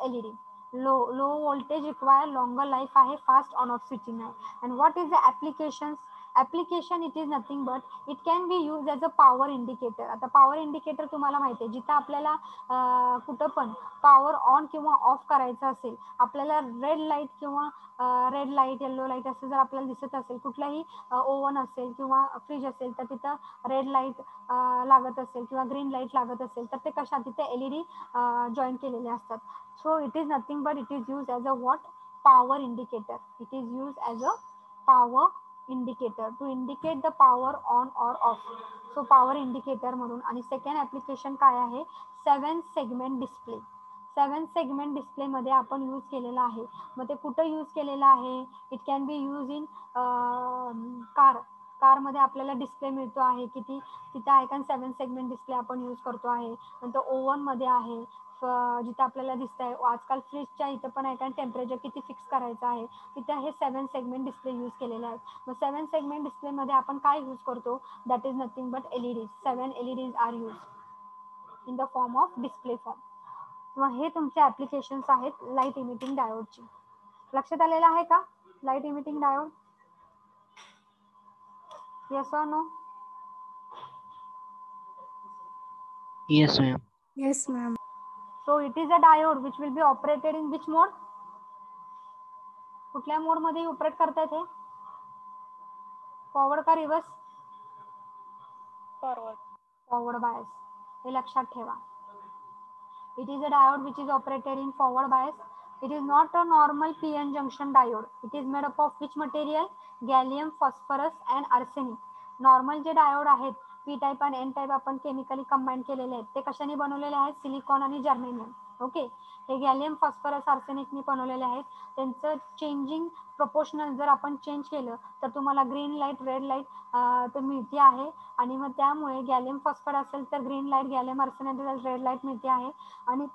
LED. Low voltage require, longer life आहे, फास्ट ऑन ऑफ स्विचिंग आहे. And what is the application? It is nothing but it can be use as a power indicator. आता पॉवर इंडिकेटर तुम्हाला माहिती आहे, जिथं आपल्याला कुठं पण पॉवर ऑन किंवा ऑफ करायचं असेल, आपल्याला रेड लाईट किंवा येलो लाईट असं जर आपल्याला दिसत असेल, कुठलाही ओव्हन असेल किंवा फ्रीज असेल तर तिथं रेड लाईट लागत असेल किंवा ग्रीन लाईट लागत असेल तर ते कशा तिथे LED जॉईन केलेले असतात. So it is nothing but it is use as a power indicator. It is use as a power indicator to indicate the power on or off. So power indicator म्हणून. आणि सेकंड ॲप्लिकेशन काय आहे? 7 सेगमेंट डिस्प्ले मध्ये आपण यूज केलेला आहे. मग ते कुठं यूज केलेलं आहे? It can be use in कारमध्ये आपल्याला डिस्प्ले मिळतो आहे किती तिथं आहे का 7 सेगमेंट डिस्प्ले आपण यूज करतो आहे. नंतर ओव्हनमध्ये आहे, जिथं आपल्याला दिसतंय आजकाल फ्रीजच्या इथं पण आहे का टेम्परेचर किती फिक्स करायचं आहे, तिथं हे 7 सेगमेंट डिस्प्ले यूज केलेले आहेत. मग 7 सेगमेंट डिस्प्लेमध्ये आपण काय यूज करतो? That is nothing but LED. 7 LEDs are use in the form of display form. किंवा हे तुमचे ऍप्लिकेशन्स आहेत लाईट इमिटिंग डायोडची. लक्षात आलेलं आहे का? Light emitting diode, yes or no? Yes, ma'am. Yes, ma'am. So it is a diode which will be operated in which mode? कुठल्या मोड मध्ये ऑपरेट करता येते? फॉरवर्ड का रिव्हर्स? Forward bias. हे लक्षात ठेवा. It is a diode which is operated in forward bias. It is not a normal PN junction diode. It is made up of which material? Gallium, phosphorus and arsenic. Normal जे डायोड आहेत पी टाईप आणि एन टाईप आपण केमिकली कंबाईन केलेले आहेत, ते कशाने बनवलेले आहेत? सिलिकॉन आणि जर्मेनियम. ओके. हे गॅलियम, फॉस्फरस, आर्सेनिकने बनवलेले आहेत. त्यांचं चेंजिंग प्रोपोर्शनल जर आपण चेंज केलं तर तुम्हाला ग्रीन लाईट, रेड लाईट तर मिळते आहे. आणि मग त्यामुळे गॅलियम फॉस्फर असेल तर green light, gallium arsenide red light मिळते आहे. आणि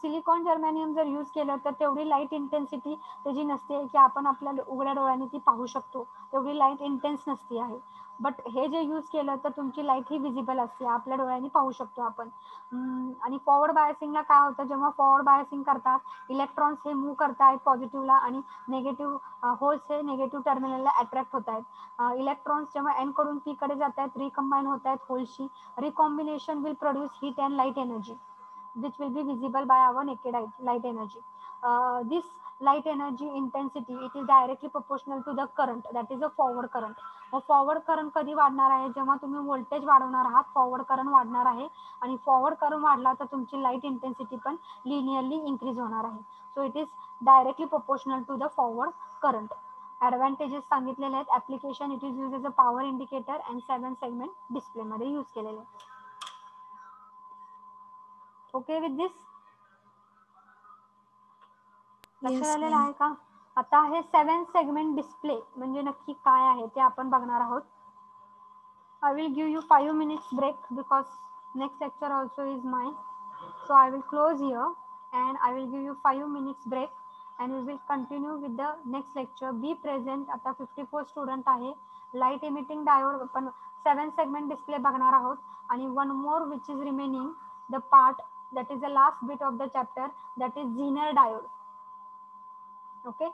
सिलिकॉन जर्मेनियम जर यूज केलं तर तेवढी लाईट इंटेन्सिटी त्याची नसते की आपण आपल्या उघड्या डोळ्यांनी ती पाहू शकतो, तेवढी लाईट इंटेन्स नसते आहे. बट हे जे यूज केलं तर तुमची लाईट ही विजिबल असते, आपल्या डोळ्यांनी पाहू शकतो आपण. आणि फॉरवर्ड बायसिंगला काय होतं? जेव्हा फॉरवर्ड बायसिंग करतात, इलेक्ट्रॉन्स हे मूव्ह करतायत पॉझिटिव्हला आणि निगेटिव्ह होल्स हे निगेटिव्ह टर्मिनलला अट्रॅक्ट होत आहेत. इलेक्ट्रॉन्स जेव्हा एन कडून पी कडे जात आहेत, रिकंबाईन होत आहेत होल्सशी. Recombination will produce heat and light energy which will be visible by our naked eye, light energy. This light energy intensity, it is directly proportional to the current, that is a forward current. Forward current कधी वाढणार आहे? जेव्हा तुम्ही व्होल्टेज वाढवणार आहात, फॉरवर्ड करंट वाढणार आहे. आणि फॉरवर्ड करंट वाढला तर तुमची लाईट इंटेन्सिटी पण लिनियरली इन्क्रीज होणार आहे. So it is directly proportional to the forward current. Advantages सांगितलेले आहेत. Application, it is use as a power indicator and 7 segment डिस्प्लेमध्ये यूज केलेले आहे. Okay with this? लक्षात Yes, आलेलं ma'am. आहे का? आता हे 7 सेगमेंट डिस्प्ले म्हणजे नक्की काय आहे ते आपण बघणार आहोत. I will give you 5 minutes break because next lecture also is mine. So I will close here and I will give you 5 minutes break and we will continue with the next lecture. Be present. आता 54 स्टुडंट आहे. लाईट इमिटिंग डायोड आपण 7 सेगमेंट डिस्प्ले बघणार आहोत. आणि one more which is remaining the part, that is the last bit of the chapter, that is Zener diode. Okay.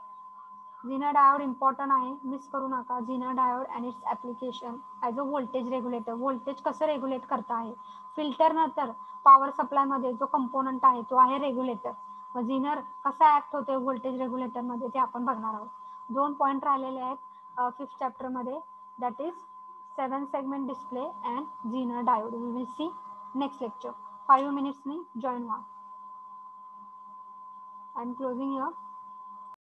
Zener diode important आहे, मिस करू नका. Zener diode and it's application as a voltage regulator. Voltage कसं रेग्युलेट करता आहे. फिल्टर नंतर पॉवर सप्लायमध्ये जो कंपोनंट आहे तो आहे रेग्युलेटर. मग झीनर कसा ॲक्ट होते व्होल्टेज रेग्युलेटरमध्ये ते आपण बघणार आहोत. 2 पॉईंट राहिलेले आहेत 5th चॅप्टरमध्ये, that is 7 segment display and झीनर diode. We will see next lecture. 5 मिनिट्सनी जॉईन व्हा. I am closing your